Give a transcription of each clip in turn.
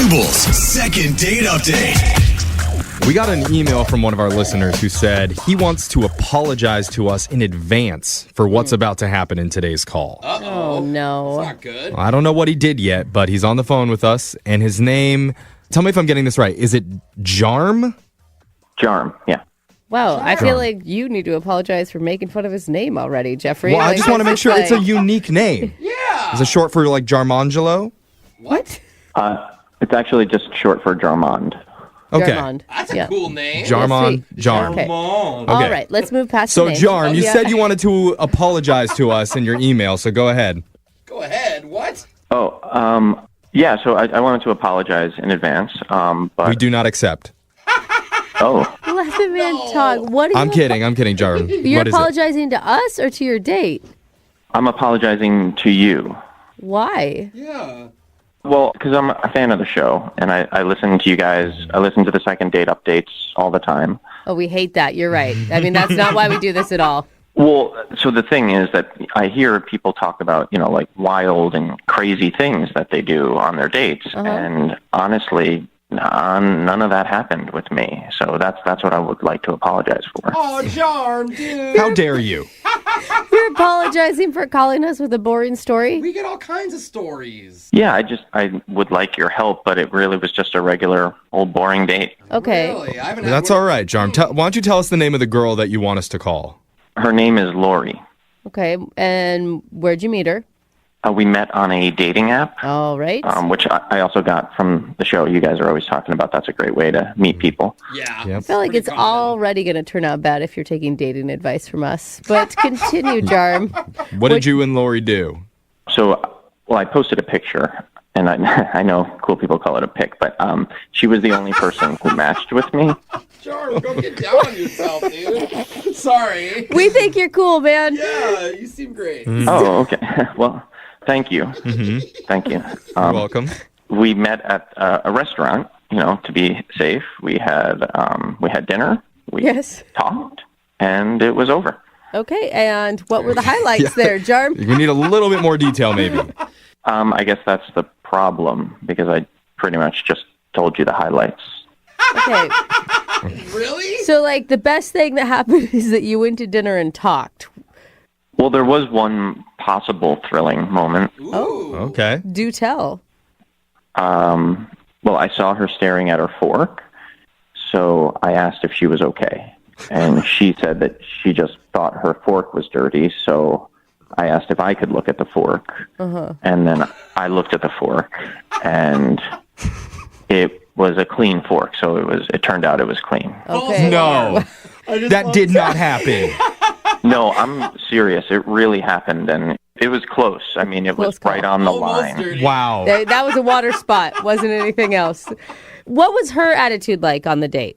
Jubal's second date update. We got an email from one of our listeners who said he wants to apologize to us in advance for what's about to happen in today's call. Oh, no. That's not good. I don't know what he did yet, but he's on the phone with us, and his name, tell me if I'm getting this right, is it Jarm? Jarm, yeah. Wow, I feel like you need to apologize for making fun of his name already, Jeffrey. Well, I just want to make sure it's a unique name. Yeah. Is it short for like Jarmangelo? What? It's actually just short for Jarmond. Okay. Jarmond. That's a cool name. Jarmon, Sweet. Jarm. Okay. Okay. All right, let's move past So, the name. Jarm, you Yeah. said you wanted to apologize to us in your email, so go ahead. Go ahead. What? Yeah, so I wanted to apologize in advance, but... We do not accept. Oh, Let the man talk. What are I'm you kidding, Jarm. You're What is it? apologizing to us or to your date? I'm apologizing to you. Why? Yeah. Well, because I'm a fan of the show, and I listen to you guys. I listen to the second date updates all the time. Oh, we hate that. You're right. I mean, that's not why we do this at all. Well, so the thing is that I hear people talk about, like wild and crazy things that they do on their dates, and honestly, none of that happened with me. So that's what I would like to apologize for. Oh, Jarm, dude. How dare you? You're apologizing for calling us with a boring story? We get all kinds of stories. Yeah, I would like your help, but it really was just a regular old boring date. Okay. Really? I haven't had That's one- all right, Jarm. Why don't you tell us the name of the girl that you want us to call? Her name is Lori. Okay. And where'd you meet her? We met on a dating app, All right. which I also got from the show. You guys are always talking about that's a great way to meet people. Yeah. Yep. I feel like Pretty it's common. already going to turn out bad if you're taking dating advice from us. But continue, Jarm. What did you and Lori do? So, I posted a picture, and I know cool people call it a pic, but she was the only person who matched with me. Jarm, go get down on yourself, dude. Sorry. We think you're cool, man. Yeah, you seem great. Oh, okay. Well, thank you. Thank you. You're welcome. We met at a restaurant, to be safe. We had dinner. We Yes. talked, and it was over. Okay. And what were the highlights there, Jarm? We need a little bit more detail, maybe. I guess that's the problem, because I pretty much just told you the highlights. Okay. Really? So, the best thing that happened is that you went to dinner and talked. Well, there was one possible thrilling moment. Ooh. Okay. Do tell. Well, I saw her staring at her fork, so I asked if she was okay. And she said that she just thought her fork was dirty, so I asked if I could look at the fork. And then I looked at the fork, and it was a clean fork, so it turned out it was clean. Okay. No, that did not happen. No, I'm serious. It really happened, and it was close. I mean, it was Close right call. on the Almost line. dirty. Wow. That was a water spot. Wasn't anything else. What was her attitude like on the date?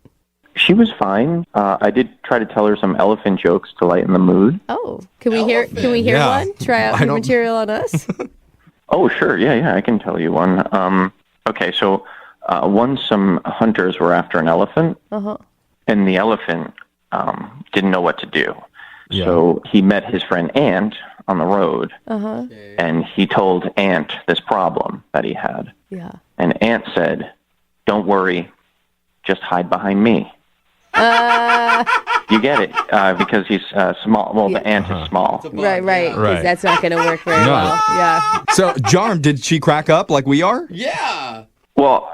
She was fine. I did try to tell her some elephant jokes to lighten the mood. Oh, can we hear Yeah. one? Try out I your don't- material on us? Oh, sure. Yeah, I can tell you one. Okay, so once some hunters were after an elephant, and the elephant didn't know what to do. Yeah. So he met his friend Ant on the road, and he told Ant this problem that he had. Yeah. And Ant said, "Don't worry, just hide behind me." You get it, because he's small. Well, the ant is small. Right. Right. 'Cause that's not going to work very No. well. Yeah. So, Jarm, did she crack up like we are? Yeah. Well,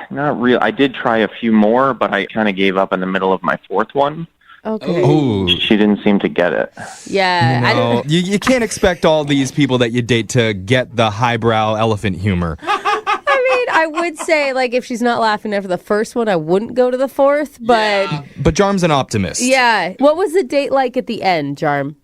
not real. I did try a few more, but I kind of gave up in the middle of my fourth one. Okay. Ooh. She didn't seem to get it. Yeah. I No, don't, you can't expect all these people that you date to get the highbrow elephant humor. I would say, if she's not laughing after the first one, I wouldn't go to the fourth. But Yeah. But Jarm's an optimist. yeah. What was the date like at the end, Jarm?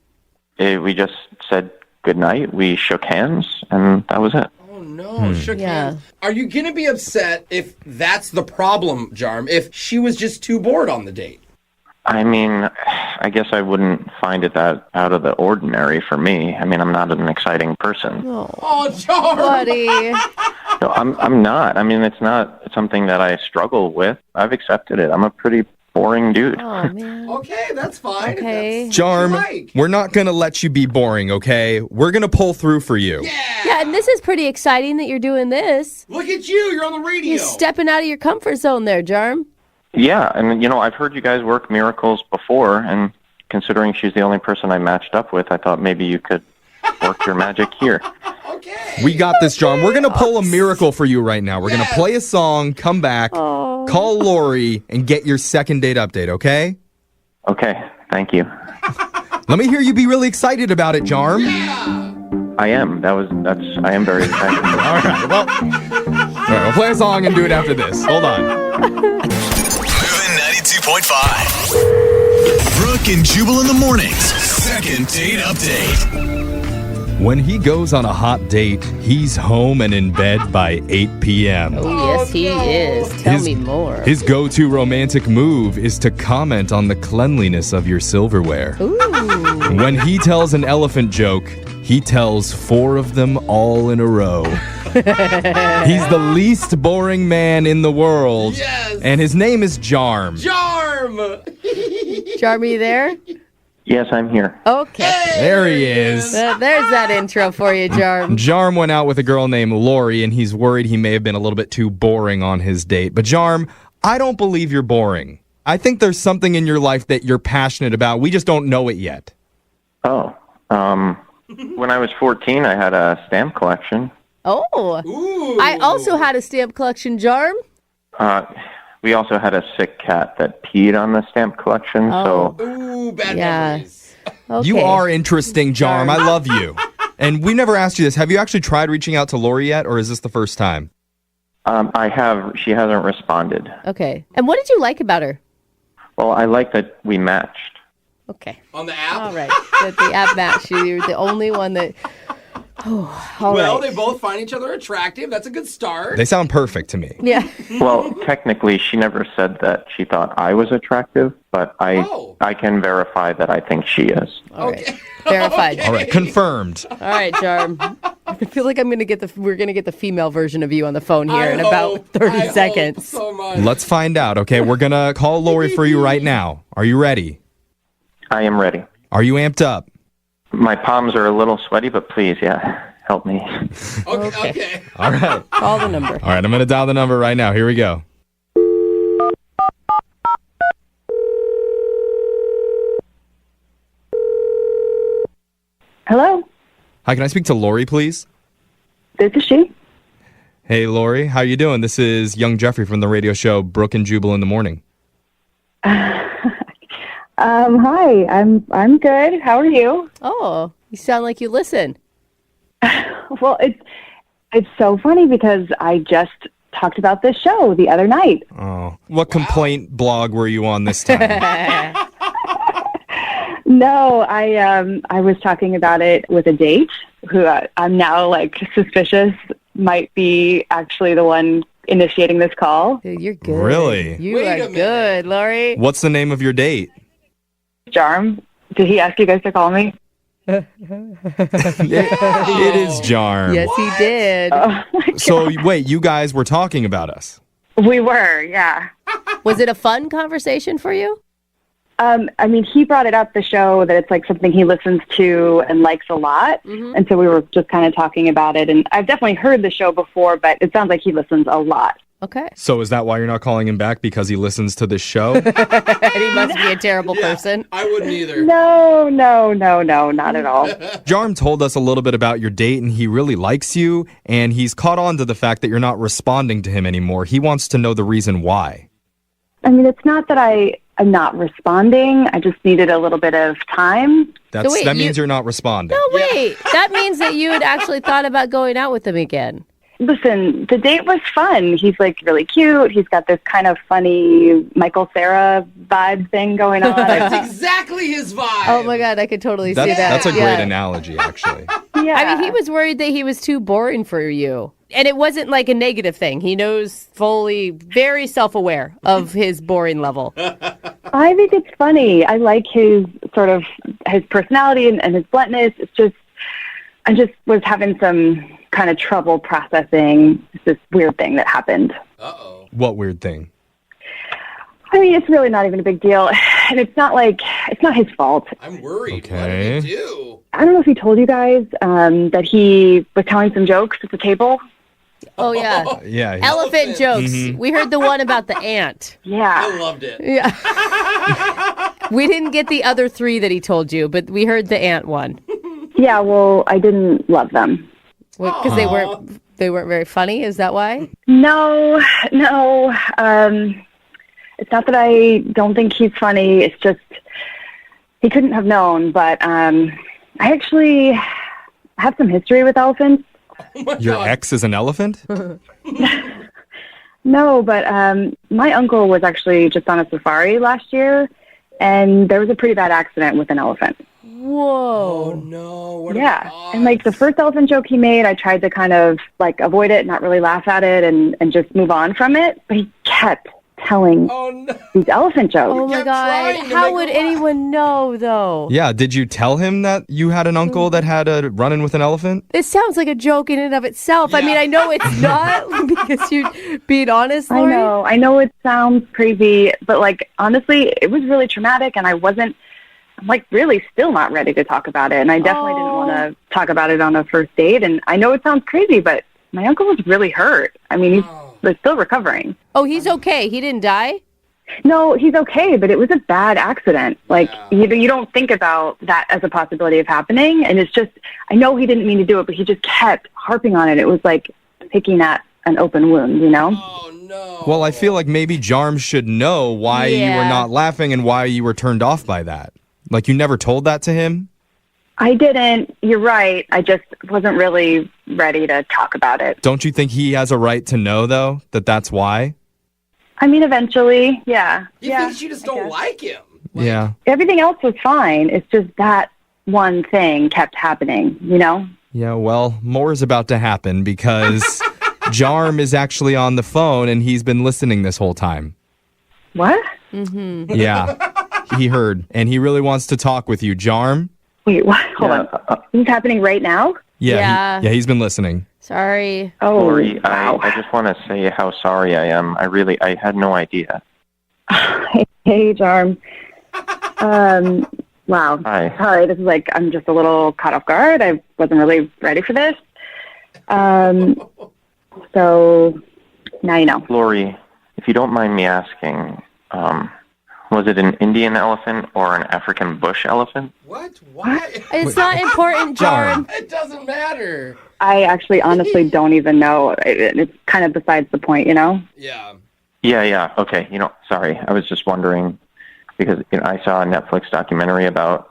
We just said goodnight. We shook hands, and that was it. Oh, no. Shook Yeah. hands. Are you going to be upset if that's the problem, Jarm? If she was just too bored on the date? I mean, I guess I wouldn't find it that out of the ordinary for me. I mean, I'm not an exciting person. Oh, Jarm. Buddy. No, I'm not. I mean, it's not something that I struggle with. I've accepted it. I'm a pretty boring dude. Oh, man. Okay, that's fine. Okay. That's Jarm, what you like. we're not going to let you be boring, okay? We're going to pull through for you. Yeah, and this is pretty exciting that you're doing this. Look at you. You're on the radio. You're stepping out of your comfort zone there, Jarm. Yeah, and I've heard you guys work miracles before, and considering she's the only person I matched up with, I thought maybe you could work your magic here. Okay. We got this, Jarm. We're going to pull a miracle for you right now. We're going to play a song, come back, call Lori, and get your second date update, okay? Okay, thank you. Let me hear you be really excited about it, Jarm. I am. I am very excited. All right, we'll play a song and do it after this. Hold on. Moving 92.5. Brooke and Jubal in the mornings. Second date update. When he goes on a hot date, he's home and in bed by 8 p.m. Oh, yes, he is. Tell me more. His go-to romantic move is to comment on the cleanliness of your silverware. Ooh. When he tells an elephant joke, he tells 4 of them all in a row. He's the least boring man in the world. Yes. And his name is Jarm. Jarm. Jarm, are you there? Yes, I'm here. Okay. There he is. There's that intro for you, Jarm. Jarm went out with a girl named Lori, and he's worried he may have been a little bit too boring on his date. But Jarm, I don't believe you're boring. I think there's something in your life that you're passionate about. We just don't know it yet. Oh, when I was 14, I had a stamp collection. Oh. Ooh. I also had a stamp collection, Jarm. We also had a sick cat that peed on the stamp collection, so Ooh, bad Yeah. memories. Okay. You are interesting, Jarm. I love you. And we never asked you this. Have you actually tried reaching out to Lori yet, or is this the first time? I have. She hasn't responded. Okay. And what did you like about her? Well, I like that we matched. Okay. On the app? All right. That the app matched you. You're the only one that... Oh, all Well, right. they both find each other attractive. That's a good start. They sound perfect to me. Yeah. Well, technically, she never said that she thought I was attractive, but I can verify that I think she is. All right. Verified. All right, confirmed. All right, Jarm. I feel like we're gonna get the female version of you on the phone here in about 30 seconds. Hope so much. Let's find out, okay? We're going to call Lori for you right now. Are you ready? I am ready. Are you amped up? My palms are a little sweaty, but please, yeah, help me. Okay. All right. Call the number. All right, I'm going to dial the number right now. Here we go. Hello, Hi, can I speak to Lori, please? this is she. Hey, Lori. How you doing? This is young Jeffrey from the radio show Brooke and Jubal in the Morning. Hi, I'm good. How are you? Oh, you sound like you listen. Well, it's so funny because I just talked about this show the other night. Oh. What complaint blog were you on this time? No, I was talking about it with a date who I'm now like suspicious might be actually the one initiating this call. Dude, you're good. Really? You Wait a are minute. good, Lori. What's the name of your date? Jarm, did he ask you guys to call me? It is Jarm. Yes, he did. So, wait, you guys were talking about us? We were, yeah. Was it a fun conversation for you? I mean, he brought it up, the show, that it's like something he listens to and likes a lot. And so we were just kind of talking about it. And I've definitely heard the show before, but it sounds like he listens a lot. Okay. So is that why you're not calling him back? Because he listens to this show? And he must be a terrible person. I wouldn't either. No, not at all. Jarm told us a little bit about your date, and he really likes you, and he's caught on to the fact that you're not responding to him anymore. He wants to know the reason why. I mean, it's not that I'm not responding. I just needed a little bit of time. That wait, means you're not responding. No, wait. That means that you had actually thought about going out with him again. Listen, the date was fun. He's like really cute. He's got this kind of funny Michael Cera vibe thing going on. That's exactly his vibe. Oh my God, I could totally see that. That's a great Yeah. analogy, actually. Yeah. I mean, he was worried that he was too boring for you. And it wasn't like a negative thing. He knows fully, very self-aware of his boring level. I think it's funny. I like his sort of his personality and his bluntness. It's just, I just was having some kind of trouble processing this weird thing that happened. Uh-oh. What weird thing? I mean, it's really not even a big deal. And it's not his fault. I'm worried. Okay. What did he do? I don't know if he told you guys that he was telling some jokes at the table. Oh, yeah. Yeah. Elephant jokes. We heard the one about the ant. I Yeah. loved it. Yeah. We didn't get the other 3 that he told you, but we heard the ant one. Yeah, well, I didn't love them. Because they weren't very funny. Is that why? No. It's not that I don't think he's funny. It's just he couldn't have known. But I actually have some history with elephants. Oh my Your God. ex is an elephant? No, but my uncle was actually just on a safari last year, and there was a pretty bad accident with an elephant. Whoa. Oh no. What Yeah. are And like the first elephant joke he made, I tried to kind of like avoid it, not really laugh at it and just move on from it. But he kept telling Oh no. these elephant jokes. Oh my kept God. trying to How make would her laugh. anyone know, though? Yeah. Did you tell him that you had an uncle that had a run-in with an elephant? It sounds like a joke in and of itself. I Yeah. mean, I know it's not because you're being honest, I Lori. know it sounds crazy, but like honestly, it was really traumatic, and I'm like really still not ready to talk about it. And I definitely didn't want to talk about it on a first date. And I know it sounds crazy, but my uncle was really hurt. I mean, he's still recovering. Oh, he's okay. He didn't die? No, he's okay, but it was a bad accident. Like, you don't think about that as a possibility of happening. And it's just, I know he didn't mean to do it, but he just kept harping on it. It was like picking at an open wound, you know? Oh no. Well, I feel like maybe Jarm should know why you were Yeah. not laughing and why you were turned off by that. Like, you never told that to him? I didn't. You're right. I just wasn't really ready to talk about it. Don't you think he has a right to know, though, that that's why? I mean, eventually, yeah. You yeah, think you just I don't guess. like him? Yeah. Everything else was fine. It's just that one thing kept happening, you know? Yeah, well, more is about to happen because Jarm is actually on the phone and he's been listening this whole time. What? Yeah, he heard. And he really wants to talk with you. Jarm? Wait, what? Hold on. This is happening right now? Yeah. He's been listening. Sorry. Oh, Lori, wow. I just want to say how sorry I am. I had no idea. Hey, Jarm. Wow. Hi. Sorry, this is like, I'm just a little caught off guard. I wasn't really ready for this. So now you know. Lori, if you don't mind me asking, was it an Indian elephant or an African bush elephant? What? Why? It's not important, Jarm. It doesn't matter. I actually honestly don't even know. It's kind of besides the point, you know? Yeah. Yeah. Okay. Sorry. I was just wondering because I saw a Netflix documentary about.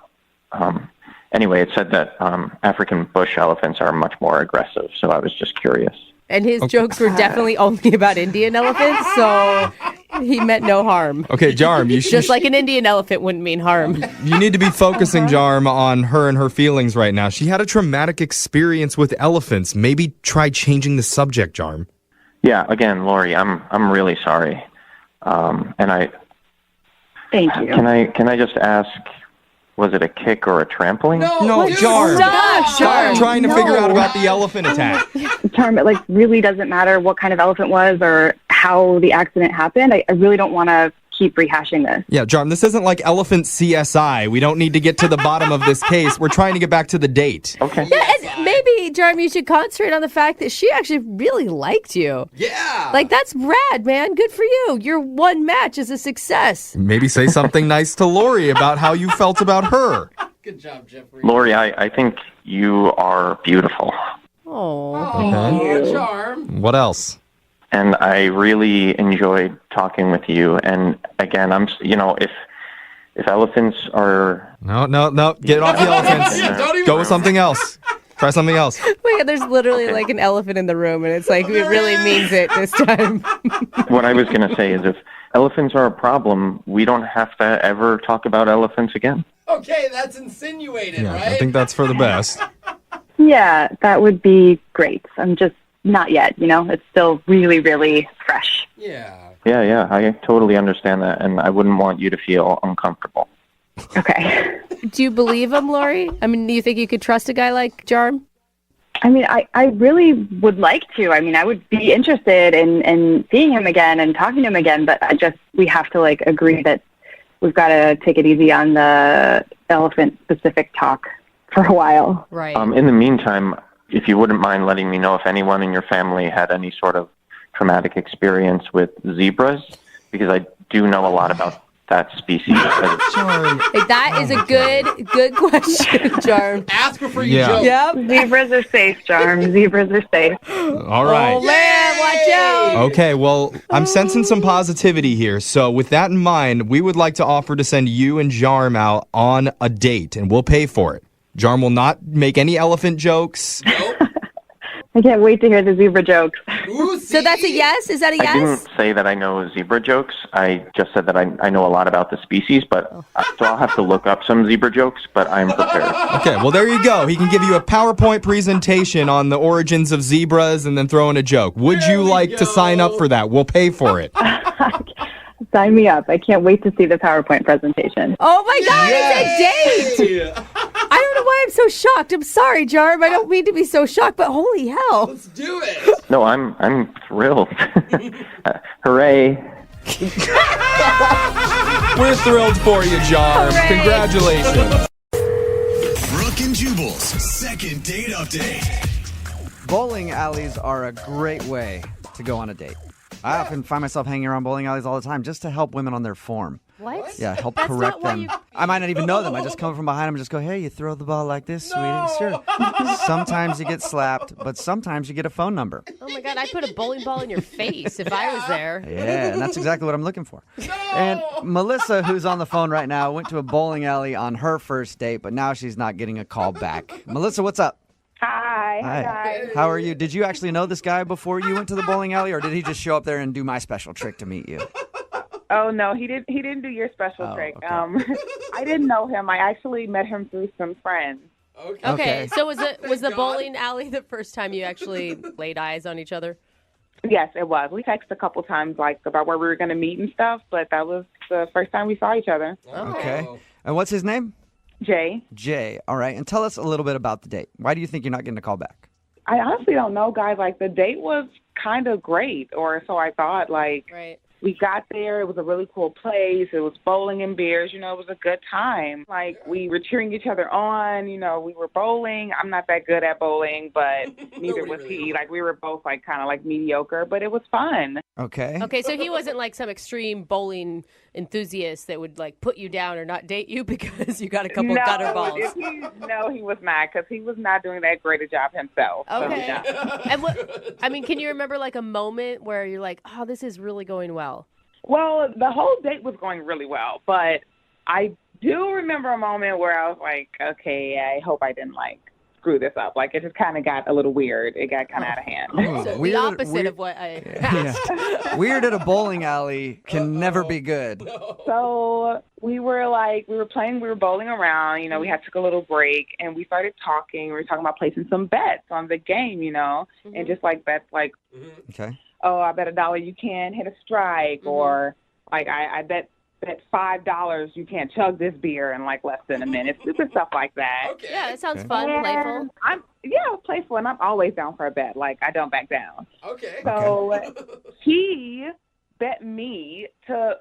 Anyway, it said that African bush elephants are much more aggressive. So I was just curious. And his jokes were definitely only about Indian elephants, so he meant no harm. Okay, Jarm, Just like an Indian elephant wouldn't mean harm. you need to be focusing, Jarm, on her and her feelings right now. She had a traumatic experience with elephants. Maybe try changing the subject, Jarm. Yeah. Again, Lori, I'm really sorry. And I Thank you. can I just ask, was it a kick or a trampoline? No, dude, Jarm. Stop, I'm trying to figure out No. about the elephant attack. Jarm, it like really doesn't matter what kind of elephant was or how the accident happened. I really don't want to keep rehashing this. Yeah, Jarm, this isn't like Elephant CSI. We don't need to get to the bottom of this case. We're trying to get back to the date. Okay. Yeah, and maybe, Jarm, you should concentrate on the fact that she actually really liked you. Yeah. Like, that's rad, man. Good for you. Your one match is a success. Maybe say something nice to Lori about how you felt about her. Good job, Jeffrey. Lori, I think you are beautiful. Oh. Okay. Charm. What else? And I really enjoyed talking with you. And again, if elephants are, No. Get off the elephants. Don't even- Go with something else. Try something else. Wait, there's literally like an elephant in the room, and it's like, it really means it this time. what I was going to say is if elephants are a problem, we don't have to ever talk about elephants again. Okay, that's insinuated, Yeah, right? I think that's for the best. Yeah, that would be great. I'm just not yet, you know? It's still really, really fresh. Yeah. Yeah, I totally understand that. And I wouldn't want you to feel uncomfortable. Okay. Do you believe him, Lori? I mean, do you think you could trust a guy like Jarm? I mean, I really would like to. I mean, I would be interested in seeing him again and talking to him again, but we have to like agree that we've got to take it easy on the elephant-specific talk for a while. Right. In the meantime, if you wouldn't mind letting me know if anyone in your family had any sort of traumatic experience with zebras, because I do know a lot about that species. Charm. Hey, that is a good question, Jarm. Ask before you Yeah. joke. Yep. Zebras are safe, Jarm. Zebras are safe. All right. Oh man, watch out. Okay, well, I'm sensing some positivity here. So, with that in mind, we would like to offer to send you and Jarm out on a date, and we'll pay for it. Jarm will not make any elephant jokes. I can't wait to hear the zebra jokes. Ooh, So that's a yes? Is that a I yes? didn't say that I know zebra jokes. I just said that I know a lot about the species, but so I'll have to look up some zebra jokes, but I'm prepared. Okay, well, there you go. He can give you a PowerPoint presentation on the origins of zebras and then throw in a joke. Would There you we like to go. sign up for that? We'll pay for it. Sign me up. I can't wait to see the PowerPoint presentation. Oh my God, it's a date! I don't know why I'm so shocked. I'm sorry, Jarm. I don't mean to be so shocked, but holy hell. Let's do it. No, I'm thrilled. Hooray. We're thrilled for you, Jarm. Hooray. Congratulations. Brooke and Jubal's second date update. Bowling alleys are a great way to go on a date. I often find myself hanging around bowling alleys all the time just to help women on their form. What? Yeah, help That's correct not why them. you- I might not even know them. I just come from behind them and just go, hey, you throw the ball like this, sweetie. Sure. Sometimes you get slapped, but sometimes you get a phone number. Oh my God, I'd put a bowling ball in your face if I was there. Yeah, and that's exactly what I'm looking for. And Melissa, who's on the phone right now, went to a bowling alley on her first date, but now she's not getting a call back. Melissa, what's up? Hi. Hi. Guys. How are you? Did you actually know this guy before you went to the bowling alley, or did he just show up there and do my special trick to meet you? Oh no, he didn't do your special Oh, trick. okay. I didn't know him. I actually met him through some friends. Okay, Okay. so was the God. bowling alley the first time you actually laid eyes on each other? Yes, it was. We texted a couple times like about where we were going to meet and stuff, but that was the first time we saw each other. Okay. And what's his name? Jay, Jay. All right. And tell us a little bit about the date. Why do you think you're not getting a call back? I honestly don't know, guys. Like the date was kind of great, or so I thought. Like Right. we got there, it was a really cool place. It was bowling and beers. You know, it was a good time. Like we were cheering each other on. You know, we were bowling. I'm not that good at bowling, but neither was really he. Like we were both like kind of like mediocre, but it was fun. Okay. Okay, so he wasn't like some extreme bowling enthusiast that would like put you down or not date you because you got a couple gutter balls. No, he was not, because he was not doing that great a job himself. So, Okay. yeah. And can you remember like a moment where you're like, oh, this is really going well? Well, the whole date was going really well, but I do remember a moment where I was like, okay, I hope I didn't like screw this up. Like it just kind of got a little weird. It got kind of out of hand. Oh, So weird- the opposite weird- of what I Yeah. asked. Weird at a bowling alley can never be good. So we were bowling around, you know, we had took a little break and we started talking. We were talking about placing some bets on the game, you know, and just like bets like, Okay. oh, I bet $1 you can't hit a strike, or like I bet $5 you can't chug this beer in like less than a minute. Stupid stuff like that. Okay. Yeah, that sounds fun, And playful. I'm playful, and I'm always down for a bet. Like I don't back down. Okay. So he bet me to,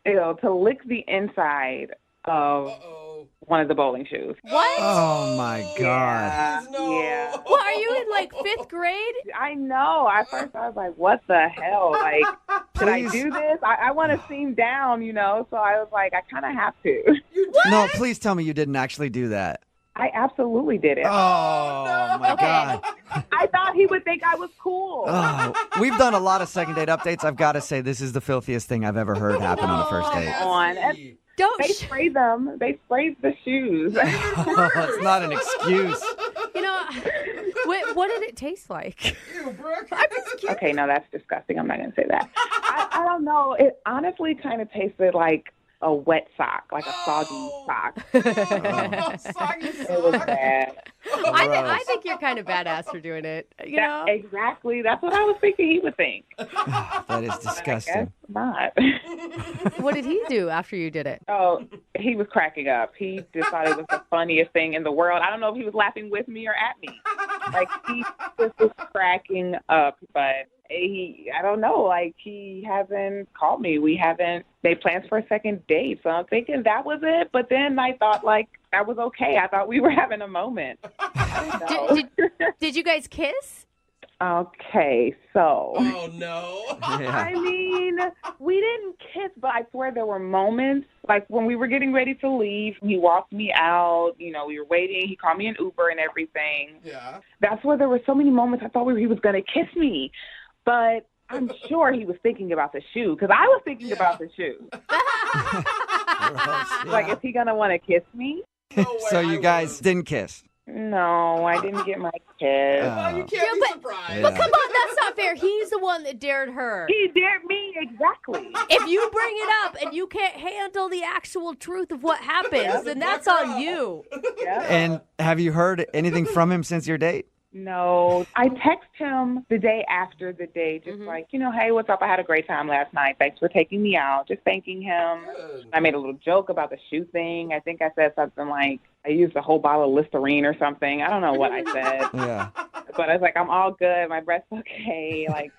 to lick the inside of Uh-oh. one of the bowling shoes. What? Oh my God. No. Yeah. What, are you in like 5th grade? I know. At first, I was like, "What the hell? Like, should I Please. do this? I want to seem down, you know." So I was like, "I kind of have to." No, please tell me you didn't actually do that. I absolutely did it. Oh my Okay. God. I thought he would think I was cool. Oh, we've done a lot of second date updates. I've got to say, this is the filthiest thing I've ever heard happen on a first date. On. Don't, They sprayed them. They sprayed the shoes. Oh, it's not an excuse. you know, what did it taste like? Ew, Brooke. Okay, no, that's disgusting. I'm not going to say that. I don't know. It honestly kind of tasted like a wet sock, like a soggy sock. Soggy It was sock. bad. I think you're kind of badass for doing it. You know? Exactly. That's what I was thinking he would think. That is disgusting. not. What did he do after you did it? Oh, he was cracking up. He just thought it was the funniest thing in the world. I don't know if he was laughing with me or at me. Like, he just was cracking up. But I don't know. Like, he hasn't called me. We haven't made plans for a second date. So I'm thinking that was it. But then I thought, like, that was okay. I thought we were having a moment. Did you guys kiss? Okay, so. Oh, no. Yeah. I mean, we didn't kiss, but I swear there were moments, like when we were getting ready to leave, he walked me out, we were waiting, he called me an Uber and everything. Yeah. That's where there were so many moments I thought he was going to kiss me, but I'm sure he was thinking about the shoe, because I was thinking about the shoe. Like, is he going to want to kiss me? So you guys didn't kiss? No, I didn't get my kiss. You can't be surprised. But come on, that's not fair. He's the one that dared her. He dared me, exactly. If you bring it up and you can't handle the actual truth of what happens, then that's on you. Yeah. And have you heard anything from him since your date? No, I text him the day after the date, just like, hey, what's up? I had a great time last night. Thanks for taking me out. Just thanking him. I made a little joke about the shoe thing. I think I said something like, I used a whole bottle of Listerine or something. I don't know what I said. Yeah. But I was like, I'm all good. My breath's okay. Like,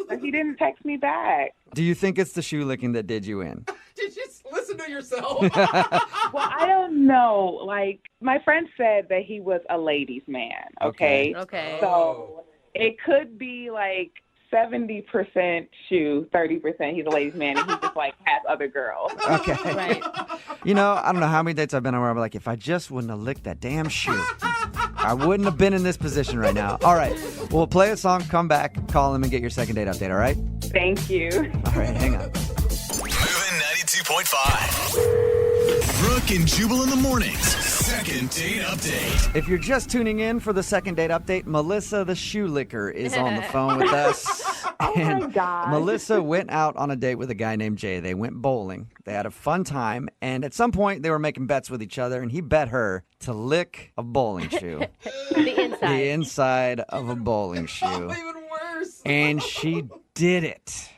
but he didn't text me back. Do you think it's the shoe licking that did you in? Did you listen to yourself? Well, I don't know. Like, my friend said that he was a ladies' man, okay? Okay. So it could be like 70% shoe, 30% he's a ladies' man, and he just like has other girls. Okay. Right. I don't know how many dates I've been on where I'm like, if I just wouldn't have licked that damn shoe, I wouldn't have been in this position right now. All right. We'll play a song, come back, call him, and get your second date update, all right? Thank you. All right, hang on. Moving 92.5. Brooke and Jubal in the mornings. Second date update. If you're just tuning in for the second date update, Melissa the shoe licker is on the phone with us. Oh, my God. Melissa went out on a date with a guy named Jay. They went bowling. They had a fun time, and at some point they were making bets with each other, and he bet her to lick a bowling shoe. The inside. The inside of a bowling shoe. Even worse. And she did it.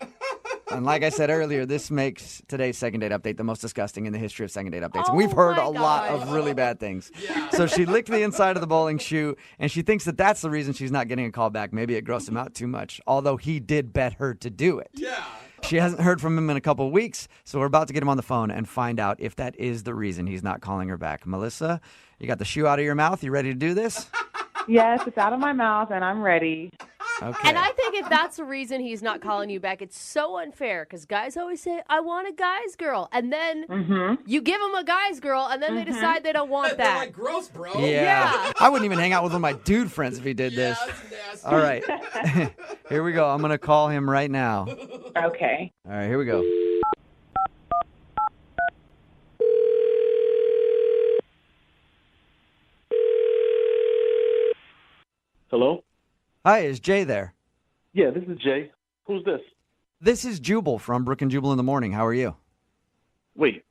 And like I said earlier, this makes today's second date update the most disgusting in the history of second date updates. And we've heard my a lot gosh. of really bad things. So she licked the inside of the bowling shoe, and she thinks that that's the reason she's not getting a call back. Maybe it grossed him out too much, although he did bet her to do it. Yeah. She hasn't heard from him in a couple of weeks, so we're about to get him on the phone and find out if that is the reason he's not calling her back. Melissa, you got the shoe out of your mouth? You ready to do this? Yes, it's out of my mouth, and I'm ready. Okay. And I think if that's the reason he's not calling you back, it's so unfair because guys always say, I want a guy's girl. And then you give them a guy's girl, and then they decide they don't want They're that. like, gross, bro. Yeah. I wouldn't even hang out with one of my dude friends if he did this. That's nasty. All right. Here we go. I'm going to call him right now. Okay. All right, here we go. Hello? Hi, is Jay there? Yeah, this is Jay. Who's this? This is Jubal from Brooke and Jubal in the morning. How are you? Wait,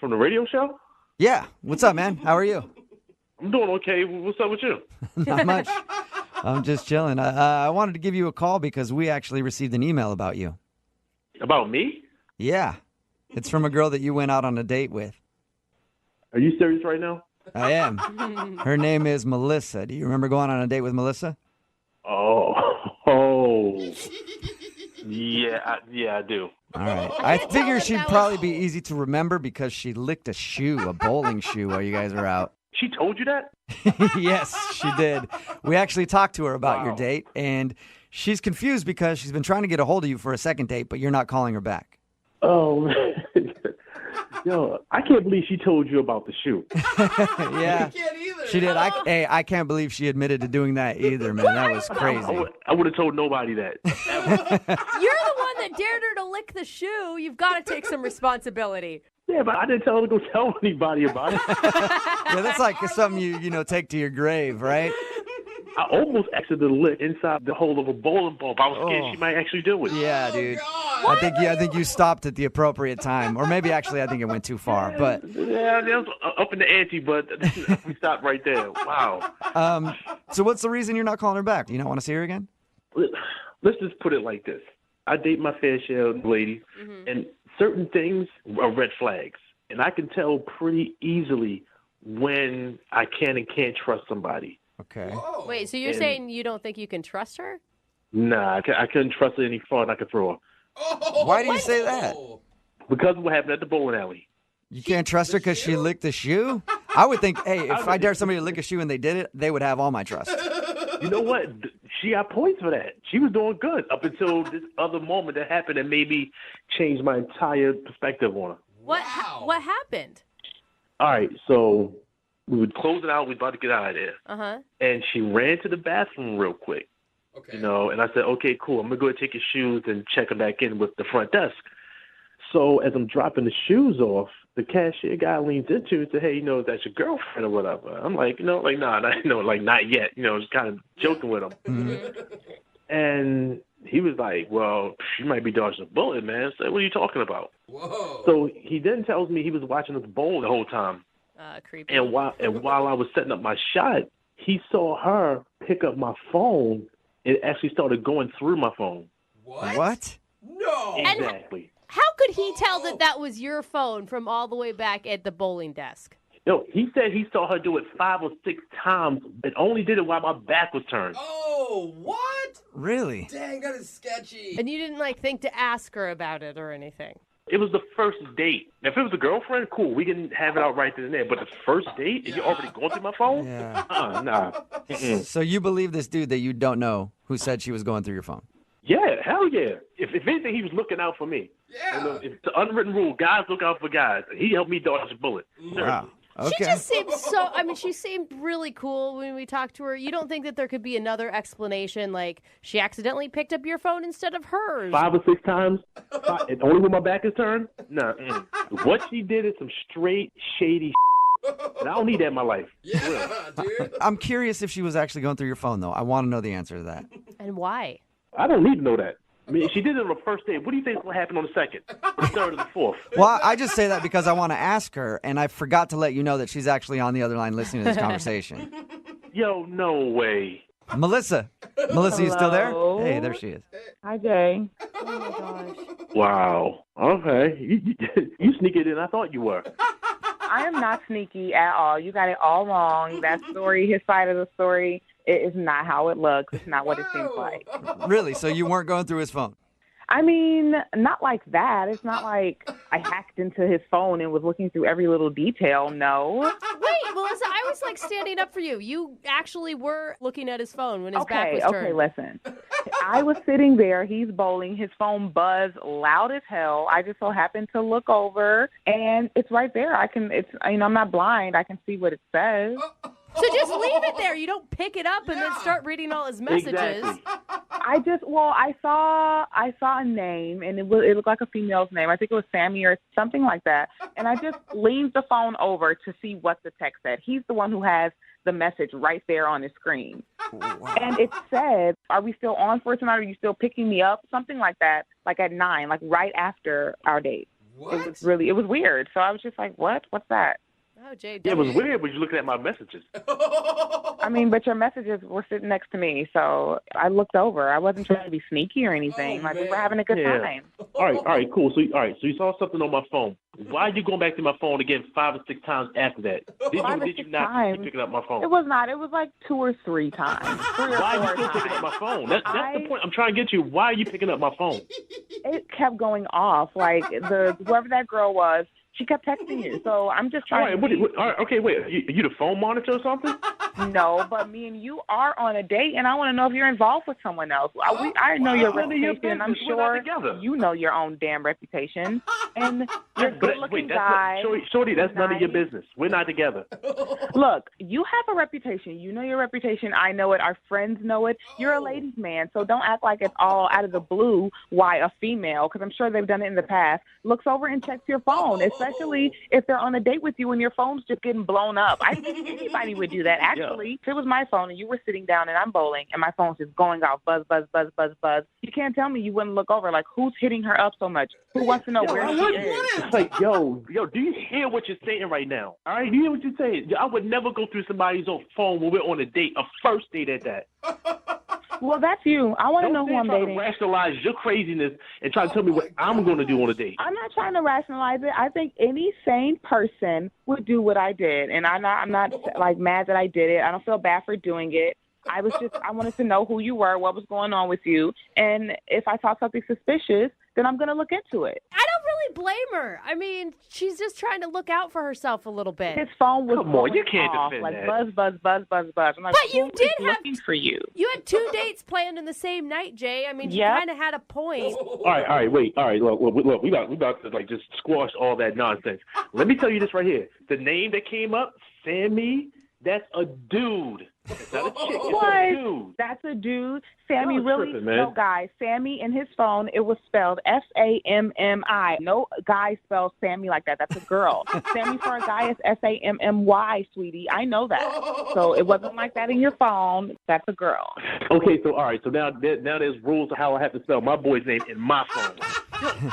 from the radio show? Yeah. What's up, man? How are you? I'm doing okay. What's up with you? Not much. I'm just chilling. I wanted to give you a call because we actually received an email about you. About me? Yeah. It's from a girl that you went out on a date with. Are you serious right now? I am. Her name is Melissa. Do you remember going on a date with Melissa? Oh. Yeah, I do. All right. I figure she'd probably be easy to remember because she licked a shoe, a bowling shoe, while you guys were out. She told you that? Yes, she did. We actually talked to her about your Wow. date, and she's confused because she's been trying to get a hold of you for a second date, but you're not calling her back. Oh, man. Yo, I can't believe she told you about the shoe. Yeah, Can't either. she did. I can't believe she admitted to doing that either, man. That was crazy. I would have told nobody that. You're the one that dared her to lick the shoe. You've got to take some responsibility. Yeah, but I didn't tell her to go tell anybody about it. Yeah, that's like something you take to your grave, right? I almost accidentally licked inside the hole of a bowling ball. I was scared she might actually do it. Yeah, dude. I think you stopped at the appropriate time, or maybe actually I think it went too far. But Yeah, that was up in the ante, but we stopped right there. Wow. so what's the reason you're not calling her back? Do you not want to see her again? Let's just put it like this. I date my fair share of ladies, and certain things are red flags. And I can tell pretty easily when I can and can't trust somebody. Okay. Whoa. Wait, so you're saying you don't think you can trust her? Nah, I couldn't trust her any farther than I could throw her. Oh, Why do you say that? Because of what happened at the bowling alley. You can't trust her because she licked the shoe? I would think, hey, if I dare somebody to lick a shoe and they did it, they would have all my trust. You know what? She got points for that. She was doing good up until this other moment that happened and made me change my entire perspective on her. What Wow. what happened? All right, so we would close it out. We about to get out of there. Uh-huh. And she ran to the bathroom real quick, Okay. you know, and I said, okay, cool. I'm going to go and take your shoes and check them back in with the front desk. So as I'm dropping the shoes off, the cashier guy leans into it and said, hey, you know, that's your girlfriend or whatever. I'm like, nah, not yet. You know, just kind of joking with him. And he was like, well, you might be dodging a bullet, man. So what are you talking about? Whoa. So he then tells me he was watching us bowl the whole time. Creepy. And while I was setting up my shot, he saw her pick up my phone and actually started going through my phone. What? No. Exactly. How could he tell that that was your phone from all the way back at the bowling desk? No, he said he saw her do it 5 or 6 times, but only did it while my back was turned. Oh, what? Really? Dang, that is sketchy. And you didn't think to ask her about it or anything? It was the first date. If it was a girlfriend, cool, we can have it out right then and there. But the first date, and you're already going through my phone? Yeah. Nah. Mm-mm. So you believe this dude that you don't know who said she was going through your phone? Yeah, hell yeah. If anything, he was looking out for me. Yeah. You know, it's the unwritten rule. Guys look out for guys. He helped me dodge a bullet. Wow. Okay. She just seemed she seemed really cool when we talked to her. You don't think that there could be another explanation, like she accidentally picked up your phone instead of hers? 5 or 6 times, and only when my back is turned? Nah. What she did is some straight, shady and I don't need that in my life. Yeah, dude. I'm curious if she was actually going through your phone, though. I want to know the answer to that. And why? I don't need to know that. I mean, if she did it on the first date, what do you think will happen on the second, or the third, or the fourth? Well, I just say that because I want to ask her, and I forgot to let you know that she's actually on the other line listening to this conversation. Yo, no way. Melissa, you still there? Hello? Hey, there she is. Hi, Jay. Oh my gosh. Wow. Okay. You sneakier than I thought you were. I am not sneaky at all. You got it all wrong. That story, his side of the story, it is not how it looks. It's not what it seems like. Really? So you weren't going through his phone? I mean, not like that. It's not like I hacked into his phone and was looking through every little detail. No. Wait, Melissa, I was standing up for you. You actually were looking at his phone when his back was turned. Okay, listen. I was sitting there. He's bowling. His phone buzzed loud as hell. I just so happened to look over, and it's right there. I'm not blind. I can see what it says. So just leave it there. You don't pick it up and then start reading all his messages. Exactly. I saw a name, and it looked like a female's name. I think it was Sammy or something like that. And I just leaned the phone over to see what the text said. He's the one who has the message right there on his screen. Wow. And it said, "Are we still on for tonight? Are you still picking me up?" Something like that, like at 9, like right after our date. What? It was weird. So I was just like, "What? What's that?" Oh, Jay. Yeah, it was weird, but you're looking at my messages. I mean, but your messages were sitting next to me, so I looked over. I wasn't trying to be sneaky or anything. Oh, we were man. having a good Yeah. time. All right, cool. So you saw something on my phone. Why are you going back to my phone again 5 or 6 times after that? Did 5 or you 6 not times. keep picking up my phone? It was not. It was like 2 or 3 times. 3 or Why are 4 you still picking up times. my phone? That's the point I'm trying to get you. Why are you picking up my phone? It kept going off. Like whoever that girl was, she kept texting you. So I'm just All trying. right, all right, okay, wait. Are you the phone monitor or something? No, but me and you are on a date, and I want to know if you're involved with someone else. I know your None of your reputation, and I'm business. We're not sure together. you know your own damn reputation. And you're a good-looking guy. Shorty, that's none of your nice. business. We're not together. Look, you have a reputation. You know your reputation. I know it. Our friends know it. You're a ladies' man, so don't act like it's all out of the blue why a female, because I'm sure they've done it in the past, looks over and checks your phone, especially if they're on a date with you and your phone's just getting blown up. I think anybody would do that. Actually, if it was my phone and you were sitting down and I'm bowling and my phone's just going off, buzz, buzz, buzz, buzz, buzz, you can't tell me you wouldn't look over, like, who's hitting her up so much? Who wants to know where she is? It's like, yo, do you hear what you're saying right now? All right, you hear what you're saying? I would never go through somebody's own phone when we're on a date, a first date at that. Well, that's you. I want to know who I'm try to dating. rationalize your craziness and try to tell me what I'm going to do on a date. I'm not trying to rationalize it. I think any sane person would do what I did, and I'm not like mad that I did it. I don't feel bad for doing it. I wanted to know who you were, what was going on with you, and if I saw something suspicious, then I'm going to look into it. I don't really blame her. I mean, she's just trying to look out for herself a little bit. His phone was Come on, you going can't off, defend like that. buzz. I'm like, But you who did is have looking for you. You had 2 dates planned in the same night, Jay. I mean, you Yeah. kind of had a point. All right, wait. All right, look, we about to like just squash all that nonsense. Let me tell you this right here. The name that came up, Sammy, that's a dude. It's not a chick. It's a What? dude. That's a dude. Sammy Y'all really? tripping, man. No, guys. Sammy in his phone, it was spelled Sammi. No guy spells Sammy like that. That's a girl. Sammy for a guy is Sammy, sweetie. I know that. So it wasn't like that in your phone. That's a girl. Okay, so all right, so now there's rules of how I have to spell my boy's name in my phone.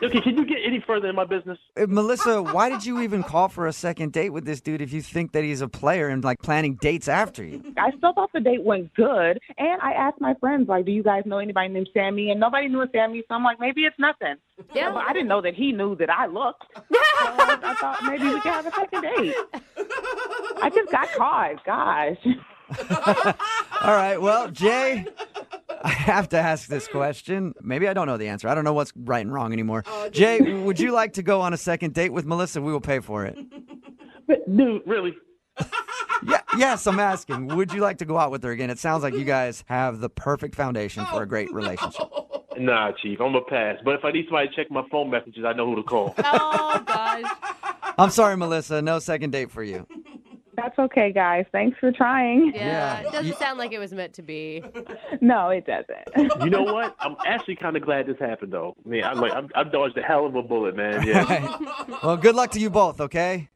Okay, can you get any further in my business? Melissa, why did you even call for a second date with this dude if you think that he's a player and like planning dates after you? I still thought the date went good, and I asked my friends, like, do you guys know anybody named Sammy? And nobody knew a Sammy, so I'm like, maybe it's nothing. Yeah. But I didn't know that he knew that I looked. So I thought maybe we could have a second date. I just got caught, gosh. All right, well, Jay, I have to ask this question. Maybe I don't know the answer. I don't know what's right and wrong anymore. Jay, would you like to go on a second date with Melissa? We will pay for it. But, dude, really? Yeah, yes, I'm asking. Would you like to go out with her again? It sounds like you guys have the perfect foundation for a great relationship. Nah, Chief, I'm going to pass. But if I need somebody to check my phone messages, I know who to call. Oh, gosh. I'm sorry, Melissa. No second date for you. That's okay, guys. Thanks for trying. Yeah, it doesn't sound like it was meant to be. No, it doesn't. You know what? I'm actually kind of glad this happened, though. I mean, I dodged a hell of a bullet, man. Yeah. Well, good luck to you both, okay?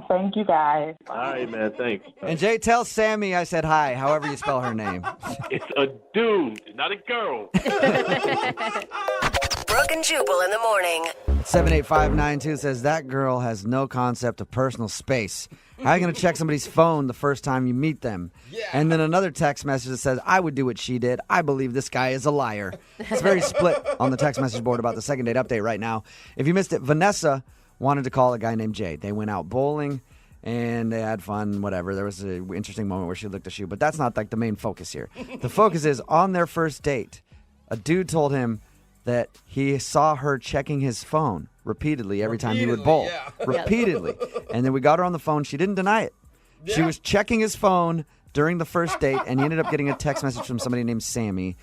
Thank you, guys. All right, man. Thanks. And Jay, tell Sammy I said hi, however you spell her name. It's a dude, not a girl. Brooke and Jubal in the morning. 78592 says that girl has no concept of personal space. How are you going to check somebody's phone the first time you meet them? Yeah. And then another text message that says, I would do what she did. I believe this guy is a liar. It's very split on the text message board about the second date update right now. If you missed it, Vanessa wanted to call a guy named Jay. They went out bowling and they had fun, whatever. There was an interesting moment where she looked at you, but that's not like the main focus here. The focus is on their first date. A dude told him that he saw her checking his phone repeatedly every time he would bowl. Yeah. Repeatedly. And then we got her on the phone. She didn't deny it. Yeah. She was checking his phone during the first date, and he ended up getting a text message from somebody named Sammy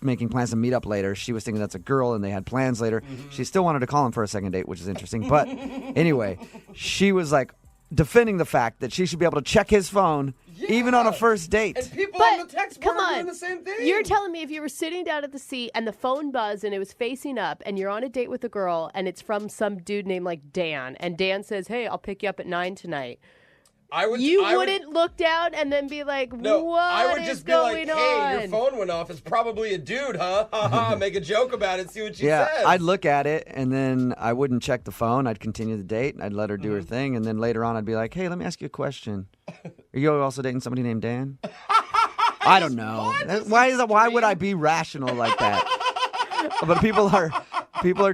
making plans to meet up later. She was thinking that's a girl, and they had plans later. Mm-hmm. She still wanted to call him for a second date, which is interesting. But anyway, she was like defending the fact that she should be able to check his phone even on a first date. And people But, on the text board come are on. doing the same thing. You're telling me if you were sitting down at the seat and the phone buzzed and it was facing up and you're on a date with a girl and it's from some dude named like Dan and Dan says, hey, I'll pick you up at 9 tonight. I wouldn't look down and then be like, what I would just is be going like, hey, on? your phone went off. It's probably a dude, huh? Make a joke about it, see what she Yeah, says. I'd look at it, and then I wouldn't check the phone. I'd continue the date, and I'd let her do her thing. And then later on, I'd be like, hey, let me ask you a question. Are you also dating somebody named Dan? I don't know. Why would I be rational like that? But people are